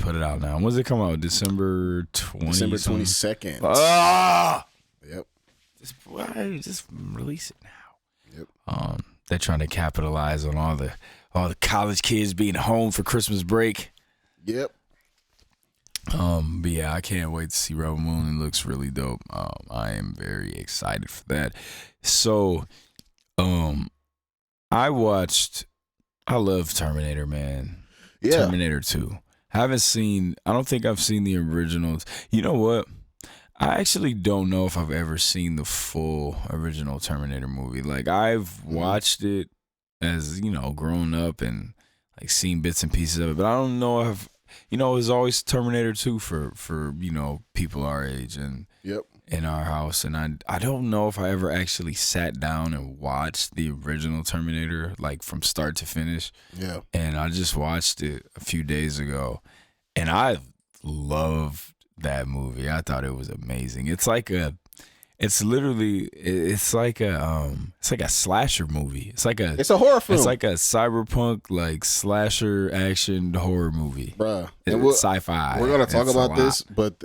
put it out now. When's it come out? December 22nd. Ah! Yep. Just release it now. Yep. They're trying to capitalize on all the college kids being home for Christmas break. Yep. But yeah, I can't wait to see Rebel Moon. It looks really dope. I am very excited for that. So, I love Terminator, man. Yeah. Terminator 2. I don't think I've seen the originals. You know what? I actually don't know if I've ever seen the full original Terminator movie. Like, I've watched it as, grown up and like seen bits and pieces of it, but I don't know if, it was always Terminator 2 for people our age and yep. in our house. And I don't know if I ever actually sat down and watched the original Terminator, like from start to finish. Yeah. And I just watched it a few days ago and I loved that movie. I thought it was amazing. It's like a slasher movie. It's a horror film. It's like a cyberpunk like slasher action horror movie. Bruh. It's sci-fi. We're gonna talk about this, but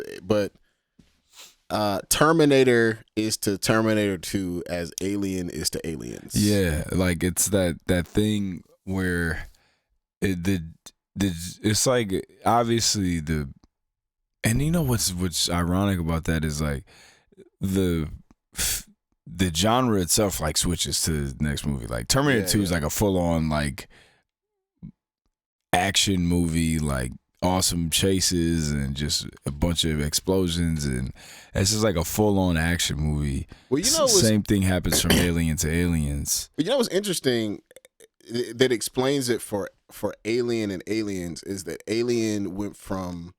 Terminator is to Terminator 2 as Alien is to Aliens. Yeah, like it's that thing where it's like obviously what's ironic about that is like the genre itself like switches to the next movie. Like Terminator 2 is like a full on like action movie, like awesome chases and just a bunch of explosions, and it's just like a full on action movie. Well, same thing happens from Alien to Aliens. You know what's interesting that explains it for Alien and Aliens is that Alien went from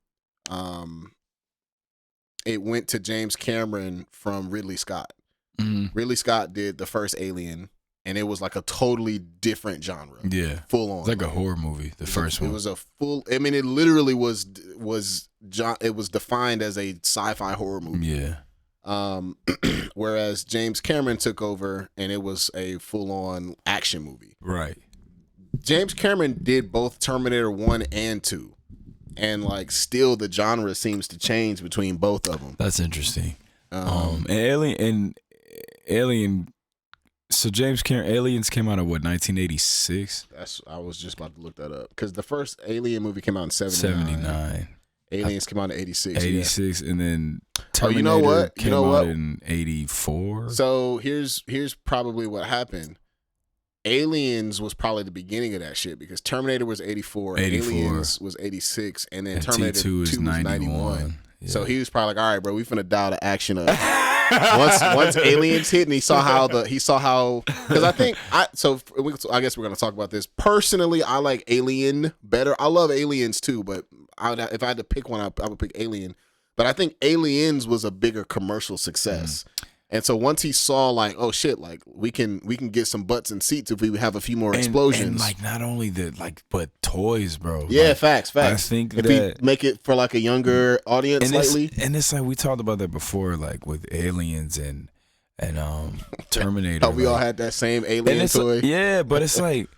it went to James Cameron from Ridley Scott. Mm-hmm. Ridley Scott did the first Alien, and it was like a totally different genre. Yeah, full on. It's like a horror movie. The first one. It was a full. I mean, it literally was it was defined as a sci-fi horror movie. Yeah. Whereas James Cameron took over, and it was a full-on action movie. Right. James Cameron did both Terminator 1 and 2. And like still the genre seems to change between both of them. That's interesting. And Alien so James Cameron Aliens came out of what, 1986? I was just about to look that up cuz the first Alien movie came out in 79. Aliens came out in 86. 86 yeah. And then Terminator you know what? came out in 84. So here's probably what happened. Aliens was probably the beginning of that shit because Terminator was 84, Aliens was 86, and then Terminator 2 was 91. Yeah. So he was probably like, all right, bro, we finna dial the action up. once Aliens hit and he saw how because I guess we're gonna talk about this. Personally, I like Alien better. I love Aliens too, but if I had to pick one, I would pick Alien. But I think Aliens was a bigger commercial success. And so once he saw like, oh shit, like we can get some butts and seats if we have a few more explosions. And like not only but toys, bro. Yeah, like, facts. I think if that we make it for like a younger audience slightly. It's like we talked about that before, like with Aliens and Terminator. How we all had that same Alien toy. Yeah, but it's like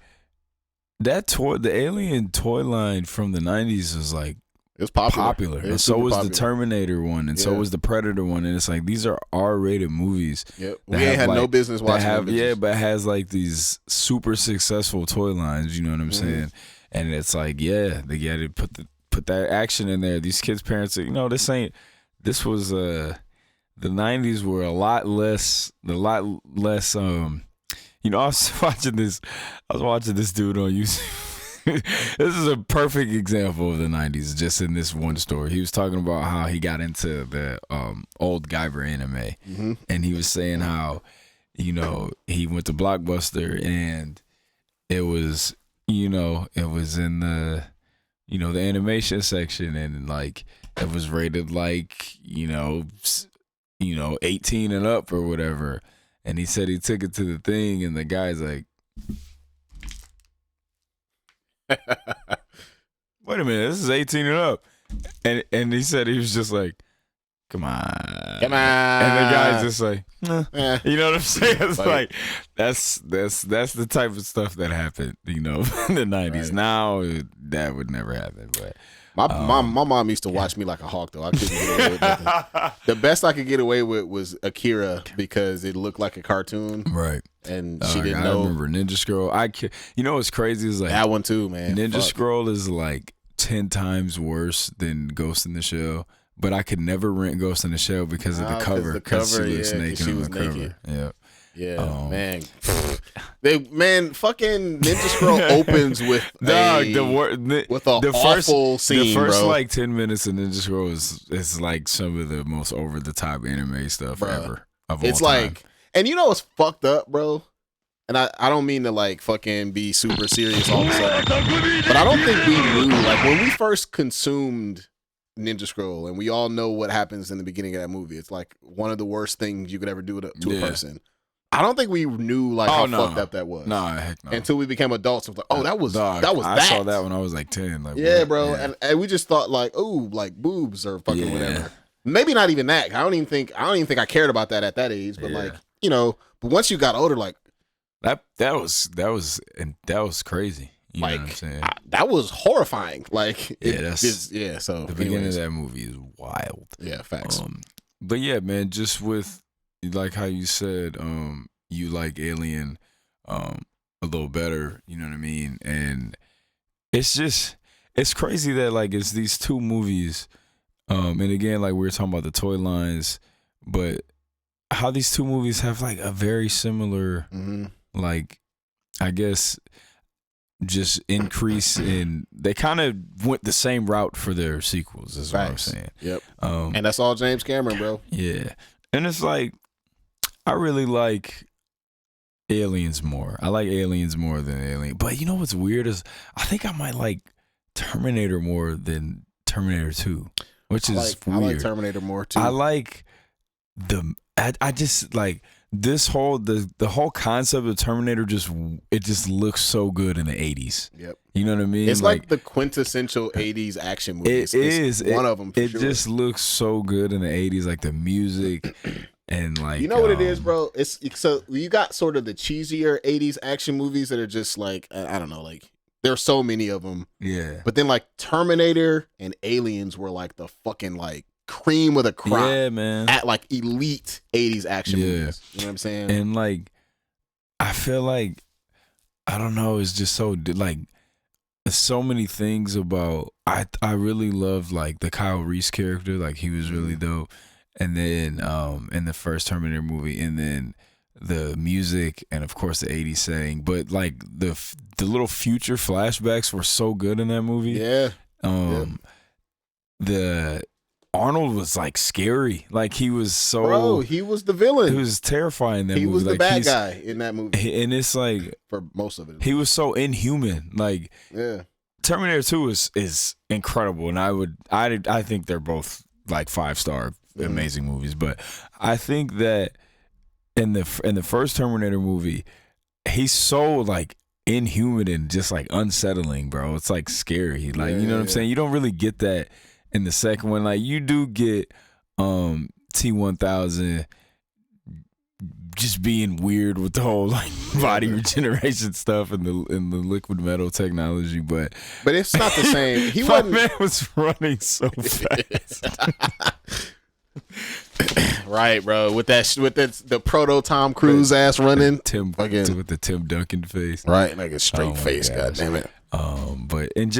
that toy, the Alien toy line from the 90s was like it was popular. And so was the Terminator one, and so was the Predator one, and it's like these are R-rated movies. Yep, we ain't had no business watching them. Yeah, but it has like these super successful toy lines. You know what I'm saying? And it's like, yeah, they got to put that action in there. These kids' parents, this was the 90s were a lot less. I was watching this dude on YouTube. This is a perfect example of the 90s just in this one story. He was talking about how he got into the old Guyver anime. And he was saying how, he went to Blockbuster and it was in the, the animation section and like it was rated like, 18 and up or whatever. And he said he took it to the thing and the guy's like, Wait a minute, this is 18 and up. And he said he was just like, come on. Come on. And the guy's just like, you know what I'm saying? It's Like- like that's the type of stuff that happened, in the 90s. Right. Now that would never happen. But My mom used to watch me like a hawk, though. I couldn't get away with nothing. The best I could get away with was Akira because it looked like a cartoon, right. and she didn't I know. remember Ninja Scroll. You know what's crazy is like That one too, man. Ninja Fuck. Scroll is like 10 times worse than Ghost in the Shell. But I could never rent Ghost in the Shell because of the cover. Because she looks naked she on was the cover. naked. Yeah. Yeah, man. Fucking Ninja Scroll opens with with a awful scene, The first bro. like 10 minutes of Ninja Scroll is like some of the most over the top anime stuff ever of all It's time. like, and you know what's fucked up, bro? And I don't mean to like fucking be super serious all of a sudden, but I don't think we knew, like when we first consumed Ninja Scroll, and we all know what happens in the beginning of that movie. It's like one of the worst things you could ever do to a person. I don't think we knew like how fucked up that was. Nah, heck no. Until we became adults, it was like, oh, that was I that. saw that when I was like 10. Like, Yeah, what? bro. Yeah. And we just thought like, oh, like boobs or fucking Yeah. whatever. Maybe not even that. I don't even think I cared about that at that age. But like, but once you got older, like that was crazy. You know what I'm saying? that was horrifying. Like, So the beginning of that movie is wild. Yeah, facts. But yeah, man, just with like how you said, you like Alien, a little better. You know what I mean? And it's crazy that like it's these two movies, and again, like we were talking about the toy lines, but how these two movies have like a very similar, like, I guess, just increase in. They kind of went the same route for their sequels. Is what I'm saying. Yep. And that's all James Cameron, bro. Yeah, and it's like I really like Aliens more. I like Aliens more than Alien. But you know what's weird is I think I might like Terminator more than Terminator 2, which is weird. I like Terminator more too. I like I just like this whole the whole concept of Terminator just looks so good in the 80s. Yep. You know what I mean? It's like the quintessential 80s action movie. It is one of them for it sure. just looks so good in the 80s, like the music and like, you know what it is, bro? It's so you got sort of the cheesier 80s action movies that are just like, I don't know, like there's so many of them. Yeah. But then like Terminator and Aliens were like the fucking like cream of the crop. Yeah, man. At like elite 80s action movies. You know what I'm saying? And like I feel like, I don't know, it's just so like so many things about I really love like the Kyle Reese character, like he was really dope. And then in the first Terminator movie, and then the music, and of course the 80s setting, but like the little future flashbacks were so good in that movie. Yeah. The Arnold was like scary, like he was so, bro, he was the villain. He was terrifying in that movie. He was the like, bad guy in that movie. And it's like for most of it, he was so inhuman. Like, yeah, Terminator 2 is incredible, and I think they're both like 5-star amazing movies. But I think that in the first Terminator movie, he's so like inhuman and just like unsettling, bro. It's like scary. Like, you know what I'm saying? You don't really get that in the second one. Like, you do get T-1000 just being weird with the whole like body regeneration stuff and the liquid metal technology, but it's not the same. He my man was running so fast. Right, bro. With the proto Tom Cruise ass running, with the Tim Duncan face, right? Like a straight face. God damn it. But and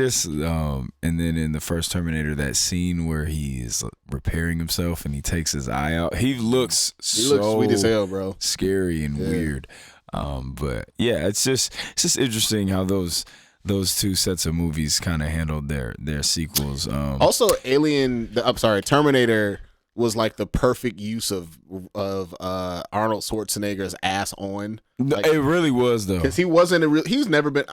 then in the first Terminator, that scene where he's repairing himself and he takes his eye out, he looks sweet as hell, bro. Scary and weird. But yeah, it's just interesting how those two sets of movies kind of handled their sequels. Also, Terminator was like the perfect use of Arnold Schwarzenegger's ass on. Like, it really was, though, because he's never been.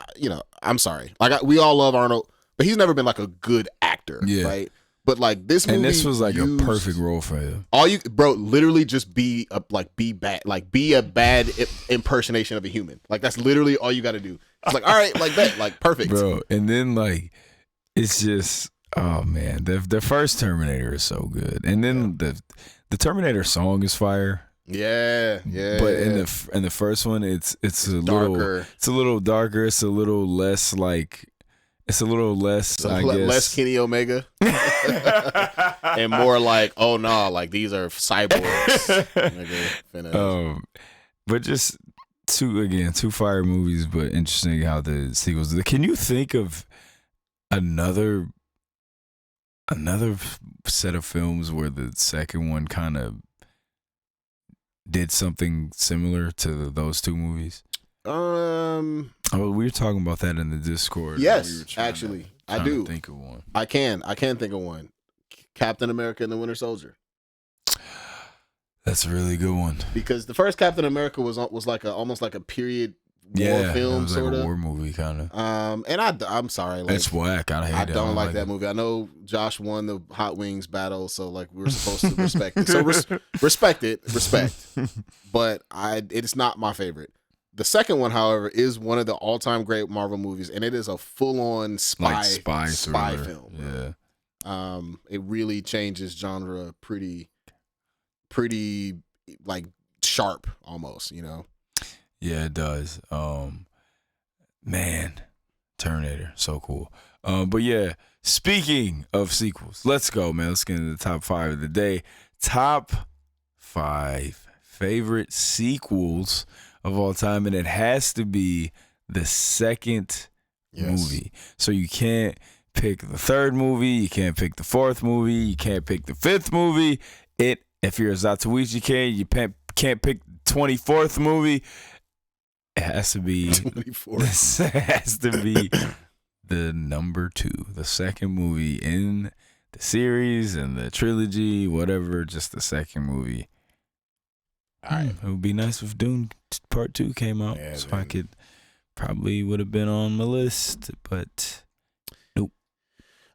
I'm sorry, like we all love Arnold, but he's never been like a good actor, right? But like this movie, and this was like a used- perfect role for him. all you, bro, literally just be a bad impersonation of a human. Like that's literally all you got to do. It's like, all right, like that, like perfect, Bro. And then like it's just, oh man, the first Terminator is so good, and then the Terminator song is fire. Yeah. But in the first one, it's a darker. It's a little darker. It's a little less like. It's a little less, I guess. Less Kenny Omega. And more like, oh no, like these are cyborgs. But just two fire movies, but interesting how the sequels. Can you think of another set of films where the second one kind of did something similar to those two movies? We were talking about that in the Discord. Yes, actually, I do think of one. I can think of one. Captain America and the Winter Soldier. That's a really good one. Because the first Captain America was almost like a period war film, it was sort like of a war movie, kind of. And I'm sorry, like, it's whack. I don't like that movie. I know Josh won the Hot Wings battle, so like we're supposed to respect it. So respect. But it's not my favorite. The second one, however, is one of the all-time great Marvel movies, and it is a full-on spy film. Yeah. It really changes genre pretty like sharp almost, you know. Yeah, it does. Man, Terminator, so cool. But yeah, speaking of sequels, let's go, man. Let's get into the top 5 of the day. Top 5 favorite sequels of all time, and it has to be the second movie. So you can't pick the third movie, you can't pick the fourth movie, you can't pick the fifth movie. If you're a Zatoichi Kane, you can't pick the 24th movie. It has to be 24. This has to be the number 2, the second movie in the series and the trilogy, whatever. Just the second movie. All right, it would be nice if Dune Part 2 came out, so man. I could probably would have been on my list, but nope.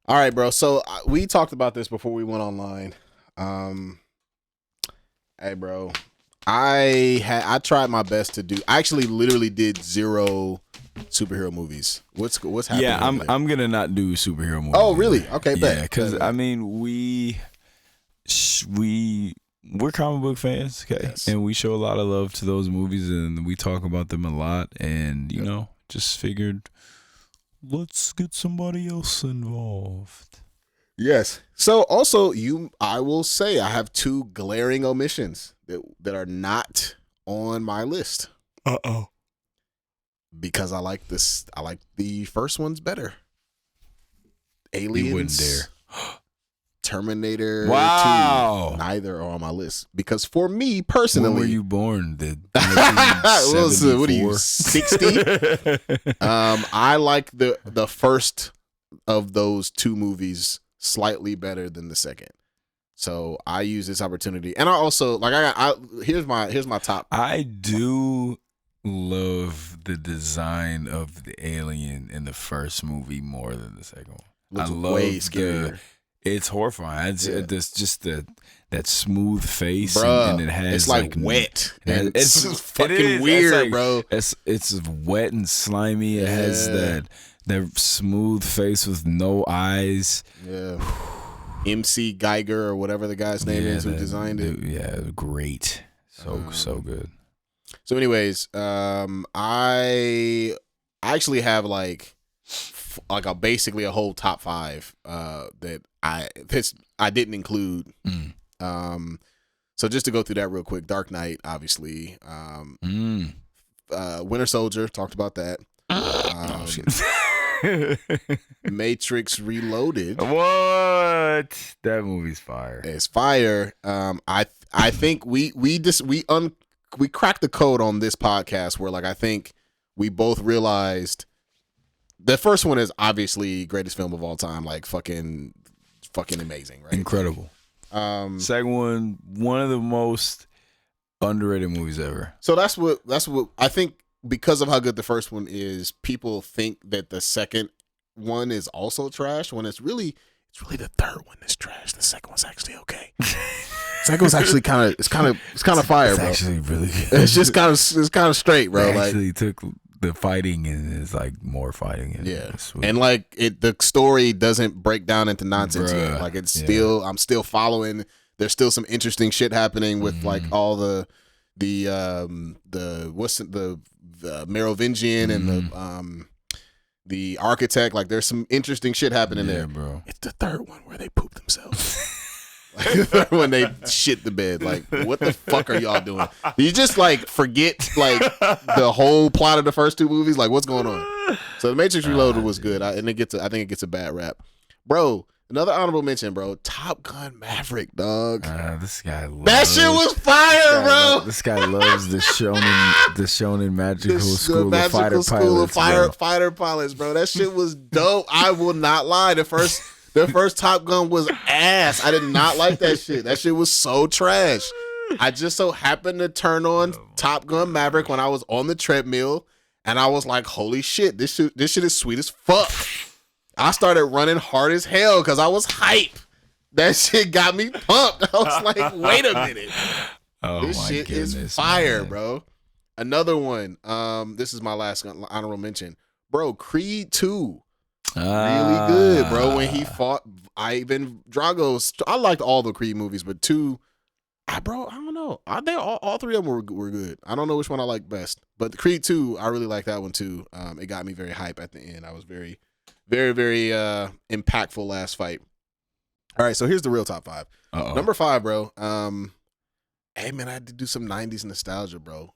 All right, bro. So we talked about this before we went online. Hey, bro, I tried my best to do. I actually literally did 0 superhero movies. What's happening? Yeah, I'm gonna not do superhero movies. Oh, really? Okay, yeah, because I mean we're comic book fans, okay, yes. And we show a lot of love to those movies, and we talk about them a lot. And you know, just figured let's get somebody else involved. Yes. So also, I will say I have 2 glaring omissions that are not on my list. Because I like this. I like the first ones better. Aliens. You wouldn't dare. Terminator 2. Neither are on my list. Because for me personally, when were you born? What are you, 60? I like the first of those 2 movies slightly better than the second. So I use this opportunity, and I also like here's my top. I do love the design of the alien in the first movie more than the second one. Looks way scarier. It's horrifying. It's just that smooth face, Bruh, and it has it's like wet. It's fucking weird, bro. It's wet and slimy. It has that smooth face with no eyes. Yeah. MC Geiger or whatever the guy's name is who designed it. Yeah, great. So good. So anyways, I actually have like basically a whole top 5 that I didn't include. So just to go through that real quick, Dark Knight, obviously. Winter Soldier, talked about that. Matrix Reloaded. What? That movie's fire. It's fire. I think we cracked the code on this podcast where like I think we both realized the first one is obviously greatest film of all time, like fucking amazing, right? Incredible. Second one of the most underrated movies ever. So that's what I think. Because of how good the first one is, people think that the second one is also trash when it's it's really the third one that's trash. The second one's actually okay. Second one's actually kind of fire, bro. It's actually really good. It's just kind of straight, bro. They Like actually took the fighting and it's like more fighting. And yeah, sweet. and like the story doesn't break down into nonsense yet. Like it's still, I'm still following. There's still some interesting shit happening with like all the Merovingian and the architect. Like there's some interesting shit happening there, bro. It's the third one where they poop themselves. Like the third one they shit the bed. Like what the fuck are y'all doing? You just like forget like the whole plot of the first two movies. Like what's going on? So the Matrix Reloaded was good, I think it gets a bad rap, bro. Another honorable mention, bro. Top Gun Maverick, dog. This guy loves that shit was fire, bro. This guy loves the shonen magical school of fighter pilots. Fighter pilots, bro. That shit was dope. I will not lie. The first Top Gun was ass. I did not like that shit. That shit was so trash. I just so happened to turn on Top Gun Maverick when I was on the treadmill, and I was like, holy shit, this shit is sweet as fuck. I started running hard as hell because I was hype. That shit got me pumped. I was like, wait a minute. This shit is fire, man. Bro. Another one. This is my last honorable mention. Bro, Creed 2. Really good, bro. When he fought Ivan Drago. I liked all the Creed movies, but 2, bro, I don't know. I think all three of them were good. I don't know which one I like best. But Creed 2, I really like that one too. It got me very hype at the end. I was very, very, very impactful last fight. All right, so here's the real top 5. Number 5, bro. Hey man, I had to do some 90s nostalgia, bro.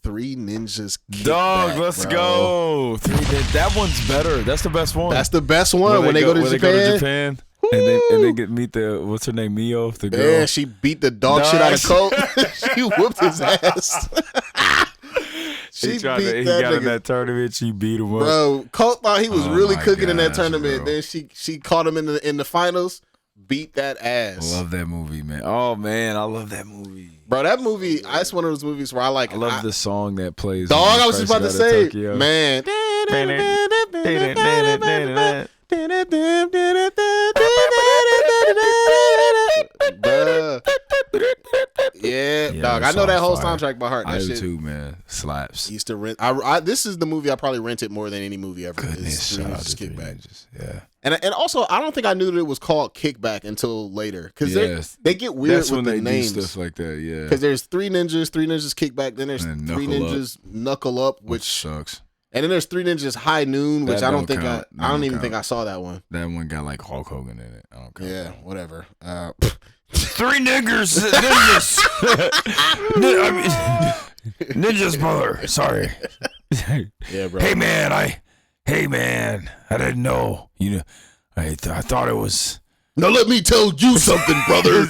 Three Ninjas Kickback, dog, let's go. That one's better. That's the best one. That's the best one when they go to Japan. And they get meet the, what's her name, Mio, the girl. Yeah, she beat the dog shit out of Colt. She whooped his ass. He got in that tournament. She beat him up. Bro, Colt thought he was really cooking in that tournament. Bro. Then she caught him in the finals. Beat that ass. I love that movie, man. Oh man, I love that movie. Bro, that movie, it's one of those movies where I love the song that plays. Dog, I was just about to say, man. Yeah, dog. I know that whole soundtrack by heart. That I do shit too, man. Slaps. Used to rent. This is the movie I probably rented more than any movie ever. Goodness, Three Ninjas Kickback. Yeah. And also, I don't think I knew that it was called Kickback until later because they get weird with the names. Do stuff like that, yeah. Because there's Three Ninjas Kickback. Then there's Three Ninjas Knuckle Up, which sucks. And then there's Three Ninjas High Noon, which I don't even think I saw that one. That one got like Hulk Hogan in it. I don't care. Yeah, whatever. Three ninjas. Ninjas, brother. Sorry. Yeah, bro. Hey man, I didn't know. I thought it was. Now let me tell you something, brother.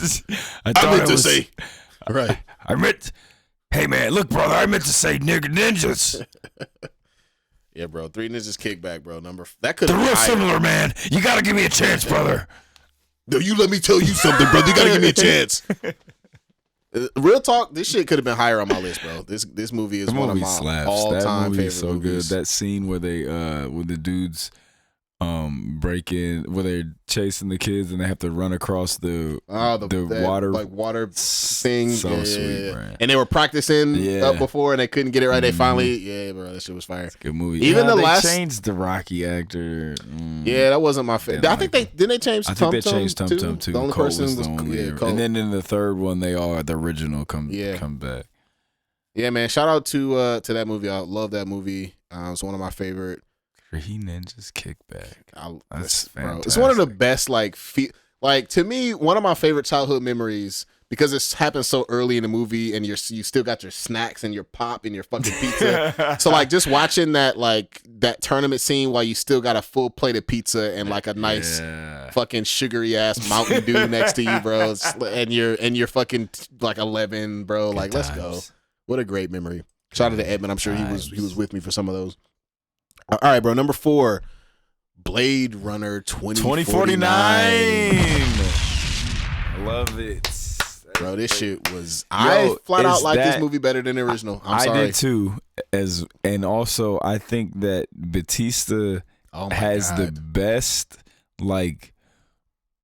I meant to say. Right. I meant. Hey man, look, brother. I meant to say ninjas. Yeah, bro. Three Ninjas Kickback, bro. That could. They're real similar, man. You gotta give me a chance, brother. No, you let me tell you something, brother. You gotta give me a chance. Real talk, this shit could have been higher on my list, bro. This movie is one of my all-time favorite so movies. Good. That scene where they when the dudes break in, where they're chasing the kids and they have to run across the water, like water thing. So sweet, man. And they were practicing up before and they couldn't get it right. They finally, bro, that shit was fire. Good movie. Even they changed the Rocky actor. Yeah, that wasn't my favorite. I think they changed. I think they changed Tum Tum too. The only Colt person was the only. Colt. And then in the third one, they all the original come back. Yeah, man. Shout out to that movie. I love that movie. It's one of my favorite. Three Ninjas Kickback. That's fantastic. Bro, it's one of the best, like to me, one of my favorite childhood memories because it's happened so early in the movie, and you still got your snacks and your pop and your fucking pizza. So like just watching that tournament scene while you still got a full plate of pizza and like a nice fucking sugary ass Mountain Dew next to you, bro, and you're fucking like 11, bro. Like let's go. What a great memory. Shout out to Edmund. I'm sure he was with me for some of those. All right, bro. Number 4, Blade Runner 2049. I love it. Bro, this shit was... I flat out like this movie better than the original. I'm sorry. I did too. And also, I think that Batista has the best, like,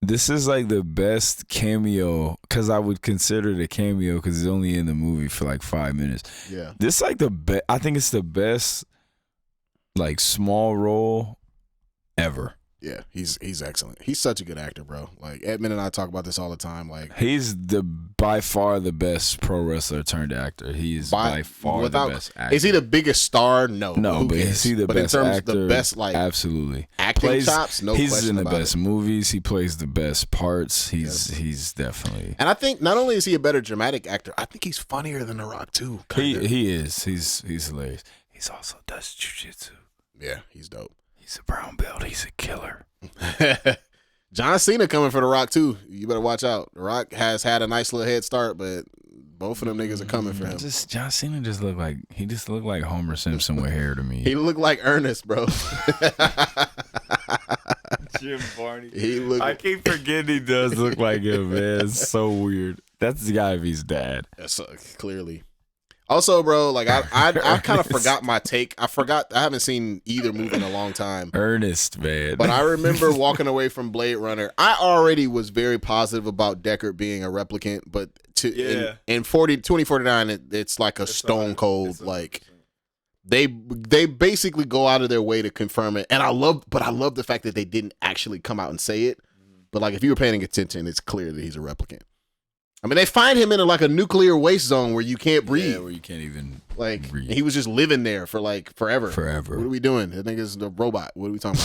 This is like the best cameo, because I would consider it a cameo because it's only in the movie for like 5 minutes. Yeah. This like the best. I think it's the best like small role ever. Yeah, he's excellent. He's such a good actor, bro. Like Edmund and I talk about this all the time. Like he's by far the best pro wrestler turned actor. He's by far the best actor. Is he the biggest star? No, but is he the best actor? In terms of the best, like absolutely acting chops, no question about it. He's in the best movies. He plays the best parts. He's definitely. And I think not only is he a better dramatic actor, I think he's funnier than The Rock too. He is. He's hilarious. He's also does jujitsu. Yeah, he's dope. He's a brown belt. He's a killer. John Cena coming for The Rock too. You better watch out. The Rock has had a nice little head start, but both of them niggas are coming for him. John Cena just looked like Homer Simpson with hair to me. He looked like Ernest, bro. Jim Varney. I keep forgetting he does look like him, man. It's so weird. That's the guy if he's dad. That's clearly. Also, bro, like I kind of forgot my take. I haven't seen either movie in a long time. Ernest, man. But I remember walking away from Blade Runner. I already was very positive about Deckard being a replicant, but in 2049, it's like a stone cold. Like they basically go out of their way to confirm it. And I love the fact that they didn't actually come out and say it. But like if you were paying attention, it's clear that he's a replicant. I mean, they find him in a nuclear waste zone where you can't breathe. Yeah, where you can't even breathe. He was just living there for forever. Forever. What are we doing? That nigga's a robot. What are we talking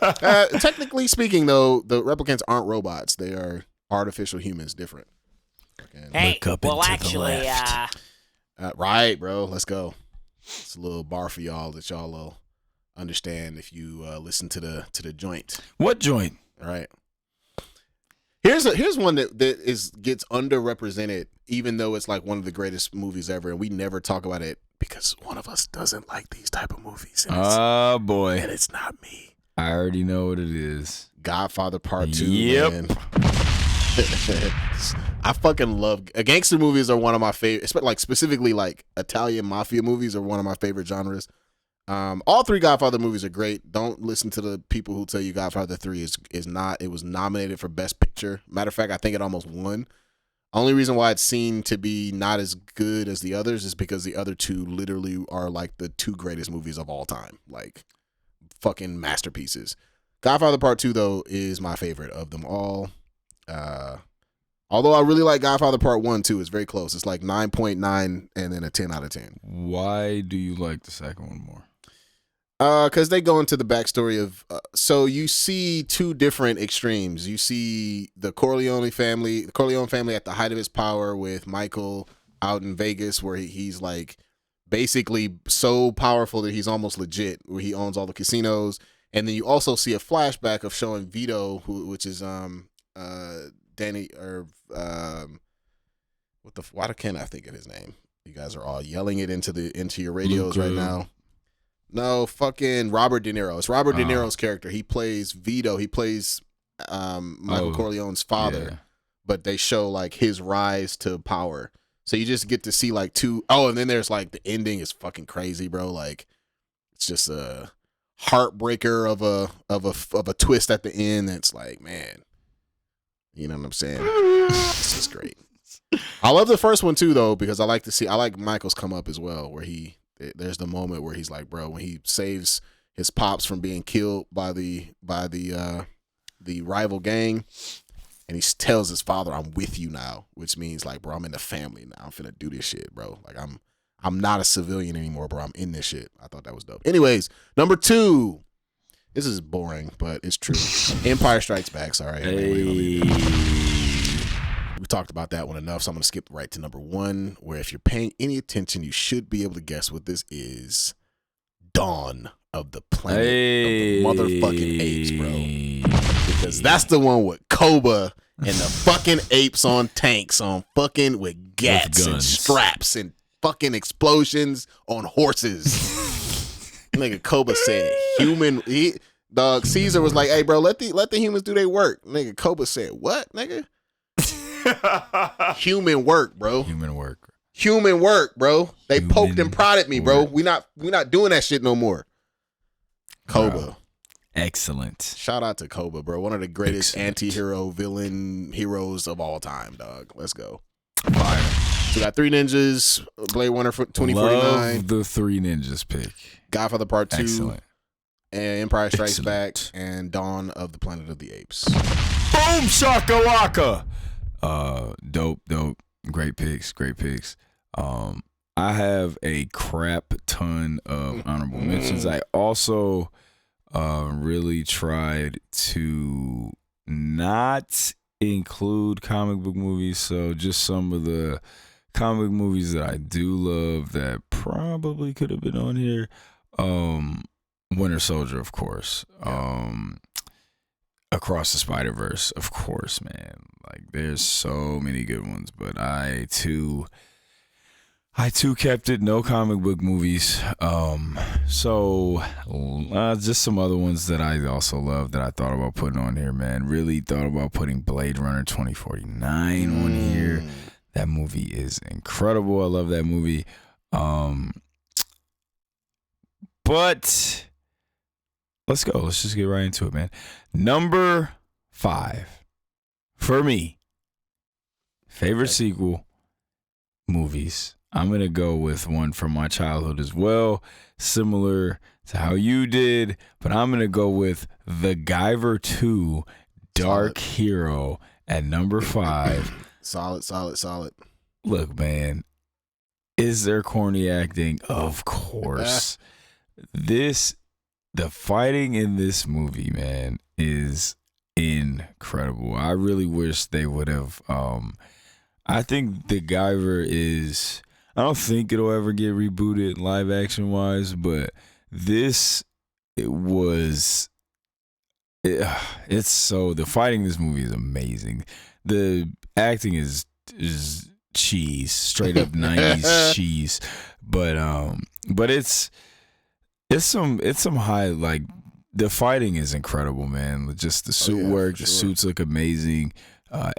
about? Technically speaking, though, the replicants aren't robots. They are artificial humans, different. Hey, well, actually, right, bro. Let's go. It's a little bar for y'all that y'all will understand if you listen to the joint. What joint? All right. Here's one that gets underrepresented, even though it's like one of the greatest movies ever, and we never talk about it because one of us doesn't like these type of movies. Oh boy, and it's not me. I already know what it is. Godfather Part 2. Yep. Man. I fucking love gangster movies. Are one of my favorite, like specifically like Italian mafia movies are one of my favorite genres. All three Godfather movies are great. Don't listen to the people who tell you Godfather 3 is not. It was nominated for Best Picture. Matter of fact, I think it almost won. Only reason why it's seen to be not as good as the others is because the other two literally are like the two greatest movies of all time. Like fucking masterpieces. Godfather Part 2 though is my favorite of them all. Although I really like Godfather Part 1 too. It's very close. It's like 9.9 and then a 10 out of 10. Why do you like the second one more? Because they go into the backstory of so you see two different extremes. You see the Corleone family at the height of his power with Michael out in Vegas, where he's like basically so powerful that he's almost legit, where he owns all the casinos. And then you also see a flashback of showing Vito, which is Danny or why can't I think of his name? You guys are all yelling it into your radios right now. No, fucking Robert De Niro. It's Robert De Niro's character. He plays Vito. He plays Michael Corleone's father. Yeah. But they show like his rise to power. So you just get to see like two. Oh, and then there's like the ending is fucking crazy, bro. Like it's just a heartbreaker of a twist at the end. That's like, man, you know what I'm saying? This is great. I love the first one too, though, because I like Michael's come up as well, where there's the moment where he's like, bro, when he saves his pops from being killed by the rival gang, and he tells his father, "I'm with you now," which means like, bro, I'm in the family now. I'm finna do this shit, bro. Like I'm not a civilian anymore, bro. I'm in this shit. I thought that was dope. Anyways, number 2. This is boring, but it's true. Empire Strikes Back. Sorry. We talked about that one enough, so I'm going to skip right to number 1, where if you're paying any attention, you should be able to guess what this is. Dawn of the Planet of the motherfucking Apes, bro. Because that's the one with Koba and the fucking apes on tanks on fucking with gats and straps and fucking explosions on horses. Nigga, Koba said Caesar was like, hey, bro, let the humans do their work. Nigga, Koba said, what, nigga? Human work, bro. Human work, bro. They poked and prodded me, bro. We not doing that shit no more. Koba. Bro. Excellent. Shout out to Koba, bro. One of the greatest anti-hero villain heroes of all time, dog. Let's go. Fire. So we got Three Ninjas, Blade Runner 2049. Love the Three Ninjas pick. Godfather Part 2. Excellent. And Empire Strikes Back and Dawn of the Planet of the Apes. Boom shakalaka. Dope. Great picks. I have a crap ton of honorable mentions. I also really tried to not include comic book movies, so just some of the comic movies that I do love that probably could have been on here. Winter Soldier, of course. Across the Spider-Verse, of course, man. Like, there's so many good ones, but I too kept it. No comic book movies. So just some other ones that I also love that I thought about putting on here, man. Really thought about putting Blade Runner 2049 on here. That movie is incredible. I love that movie. But let's go. Let's just get right into it, man. Number 5 for me. Favorite sequel movies. I'm going to go with one from my childhood as well, similar to how you did, but I'm going to go with The Guyver 2 Dark Hero at number 5. Solid. Look, man, is there corny acting? Of course. The fighting in this movie, man, is incredible. I really wish they would have. I think The Guyver is. I don't think it'll ever get rebooted live action wise, but it's so the fighting in this movie is amazing. The acting is cheese, straight up 90s cheese, but it's some high, like, the fighting is incredible, man. Just the suit work, the suits look amazing.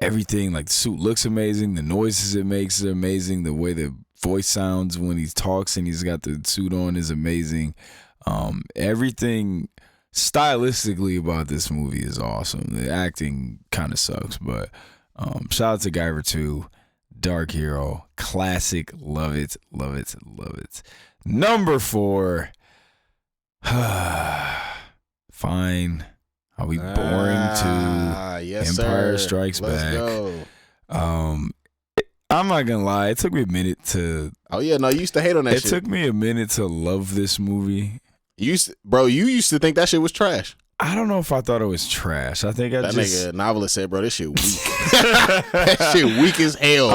Everything, like, the suit looks amazing. The noises it makes are amazing. The way the voice sounds when he talks and he's got the suit on is amazing. Everything stylistically about this movie is awesome. The acting kind of sucks, but shout out to Guyver 2, Dark Hero, classic. Love it. Number 4. Fine. Are we boring too? Yes, Empire sir. Strikes Let's Back. Go. I'm not gonna lie. It took me a minute to. Oh yeah, no, you used to hate on that shit. It took me a minute to love this movie. You used to think that shit was trash. I don't know if I thought it was trash. I think that nigga Noveliss said, bro, this shit weak. That shit weak as hell.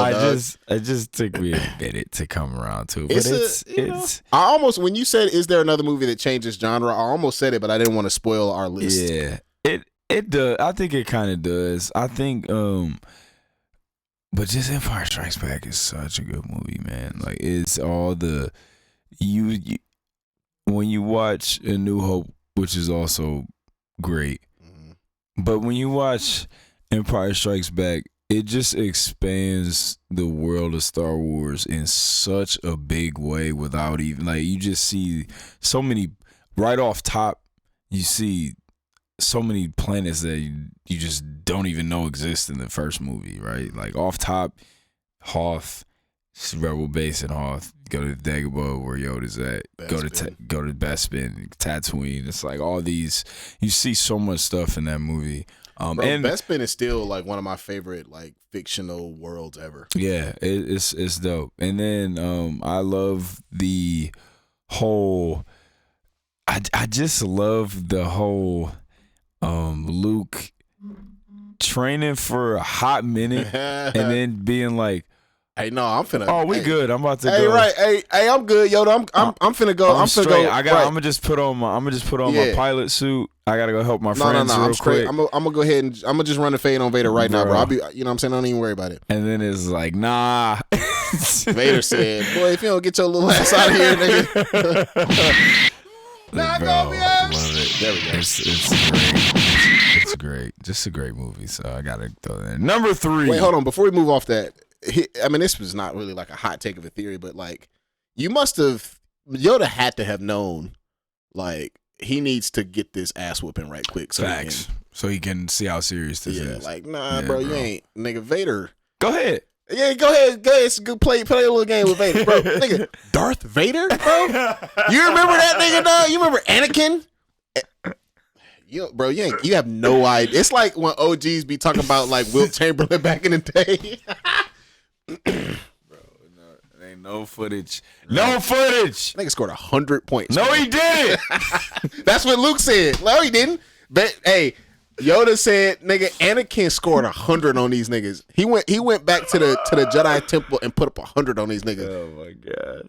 It just took me a minute to come around to it. It's I almost, when you said, is there another movie that changes genre? I almost said it, but I didn't want to spoil our list. Yeah, it does. I think it kind of does. I think, but just Empire Strikes Back is such a good movie, man. Like, it's all the you when you watch A New Hope, which is also great, but when you watch Empire Strikes Back, it just expands the world of Star Wars in such a big way without even, like, you just see so many, right off top, you see so many planets that you just don't even know exist in the first movie, right? Like, off top, Hoth, Rebel Base in Hoth, go to Dagobah where Yoda's at, go to Bespin, Tatooine. It's like all these, you see so much stuff in that movie. Bro, and Bespin is still like one of my favorite, like, fictional worlds ever. Yeah, it's dope. And then I love the whole. I just love the whole Luke training for a hot minute and then being like, hey, no, I'm finna. Oh, we good. I'm about to hey, go. Hey, right. Hey, I'm good, Yoda. I'm finna go. I'm finna go. I'm gonna just put on my pilot suit. I gotta go help my friends real I'm straight. quick. I'm gonna go ahead and I'm gonna just run the fade on Vader right now, bro. I'll be, you know what I'm saying? Don't even worry about it. And then it's like, nah. Vader said, boy, if you don't get your little ass out of here, nigga. Not gonna be love it. There we go. It's great. It's great. Just a great movie. So I gotta throw that in. Number 3. Wait, hold on. Before we move off that, I mean, this was not really like a hot take of a theory, but, like, you must have, Yoda had to have known, like, he needs to get this ass whooping right quick. So Facts. So he can see how serious this is. Like, nah, bro, you ain't. Nigga, Vader. Go ahead. Yeah, go ahead. It's a good play. Play a little game with Vader, bro. Nigga, Darth Vader, bro. You remember that nigga, dog? You remember Anakin? You have no idea. It's like when OGs be talking about like Wilt Chamberlain back in the day. Ain't no footage. No footage. Nigga scored 100 points. No, he didn't. That's what Luke said. No, he didn't. But hey, Yoda said, nigga, Anakin scored 100 on these niggas. He went back to the Jedi Temple and put up 100 on these niggas. Oh my gosh.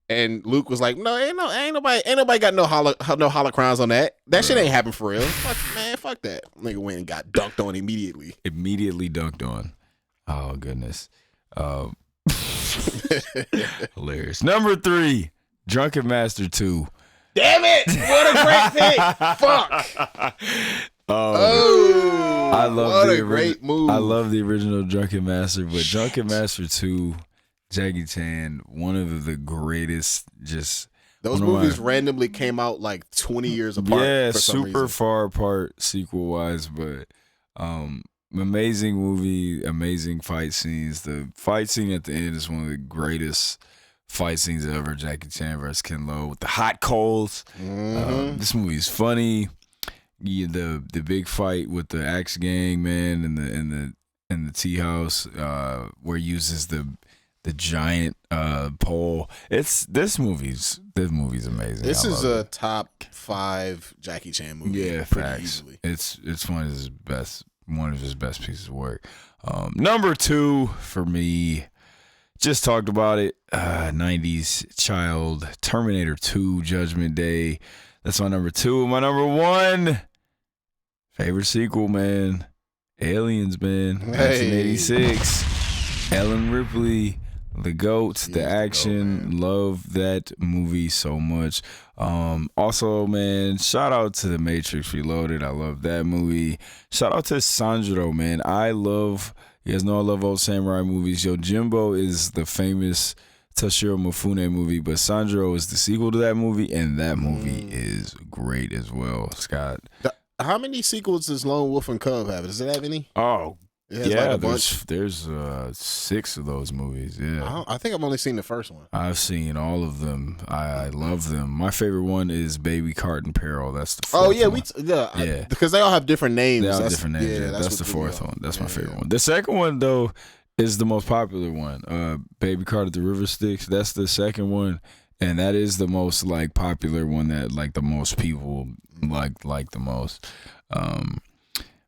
And Luke was like, no, ain't nobody got no holocrons on that. That shit ain't happen for real. Fuck that. Nigga went and got dunked on immediately. Immediately dunked on. Oh goodness. Hilarious. Number 3, Drunken Master 2. Damn it! What a great pick. Fuck. I love what a great move. I love the original Drunken Master, but Drunken Master 2, Jackie Chan, one of the greatest. Just those movies randomly came out like 20 years apart. Yeah, for some super reason. far apart sequel wise, but amazing movie, amazing fight scenes. The fight scene at the end is one of the greatest fight scenes ever. Jackie Chan versus Ken Lo with the hot coals. Mm-hmm. This movie is funny. Yeah, the big fight with the Axe Gang, man, in the tea house, where he uses the giant pole. This movie's amazing. This is a top 5 Jackie Chan movie. Yeah, pretty facts. easily. It's one of his best pieces of work. Number 2 for me, just talked about it. 90s child, Terminator 2, Judgment Day. That's my number 2. My number 1 favorite sequel, man. Aliens, man. 1986. Ellen Ripley, the GOAT, the action. Love that movie so much. Also, man, shout out to The Matrix Reloaded. I love that movie. Shout out to Sandro, man. You guys know I love old samurai movies. Yojimbo is the famous Toshiro Mifune movie, but Sandro is the sequel to that movie, and that movie is great as well, Scott. How many sequels does Lone Wolf and Cub have? Does it have any? Oh, Yeah, like there's 6 of those movies. Yeah, I think I've only seen the first one. I've seen all of them. I love them. My favorite one is Baby Cart in Peril. That's the fourth one. Because they all have different names. They all have different names. Yeah, that's the fourth one. That's my favorite one. The second one though is the most popular one. Baby Cart at the River Styx. That's the second one, and that is the most like popular one that like the most people like the most.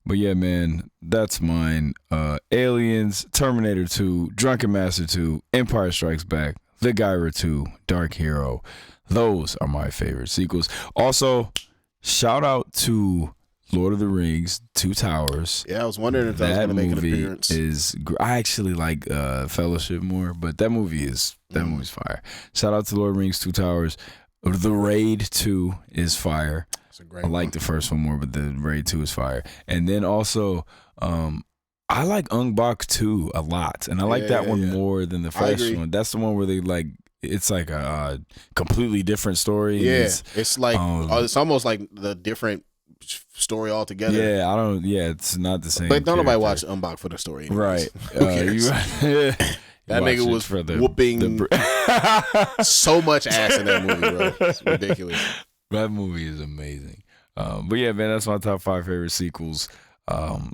But yeah, man, that's mine. Aliens, Terminator 2, Drunken Master 2, Empire Strikes Back, The Gyra 2, Dark Hero. Those are my favorite sequels. Also, shout out to Lord of the Rings, Two Towers. Yeah, I was wondering if that was going to make an appearance. I actually like Fellowship more, but that movie's fire. Shout out to Lord of the Rings, Two Towers. The Raid 2 is fire. I like the first one more, but the Raid 2 is fire. And then also, I like Ong Bak 2 a lot, and I like that one more than the first one. That's the one where they like it's like a completely different story. Yeah, it's like it's almost like the different story altogether. Yeah, it's not the same. But don't nobody watch Ong Bak for the story, anyways. Right? That nigga was whooping so much ass in that movie, bro. It's ridiculous. That movie is amazing. But yeah, man, that's my top 5 favorite sequels.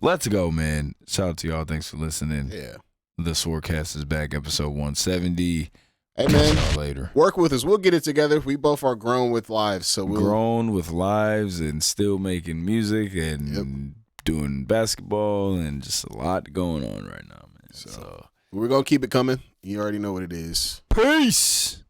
Let's go, man. Shout out to y'all. Thanks for listening. Yeah. The SwordCast is back, episode 170. Hey, man. Later. Work with us. We'll get it together. We both are grown with lives. So grown with lives and still making music and doing basketball and just a lot going on right now, man. So we're going to keep it coming. You already know what it is. Peace.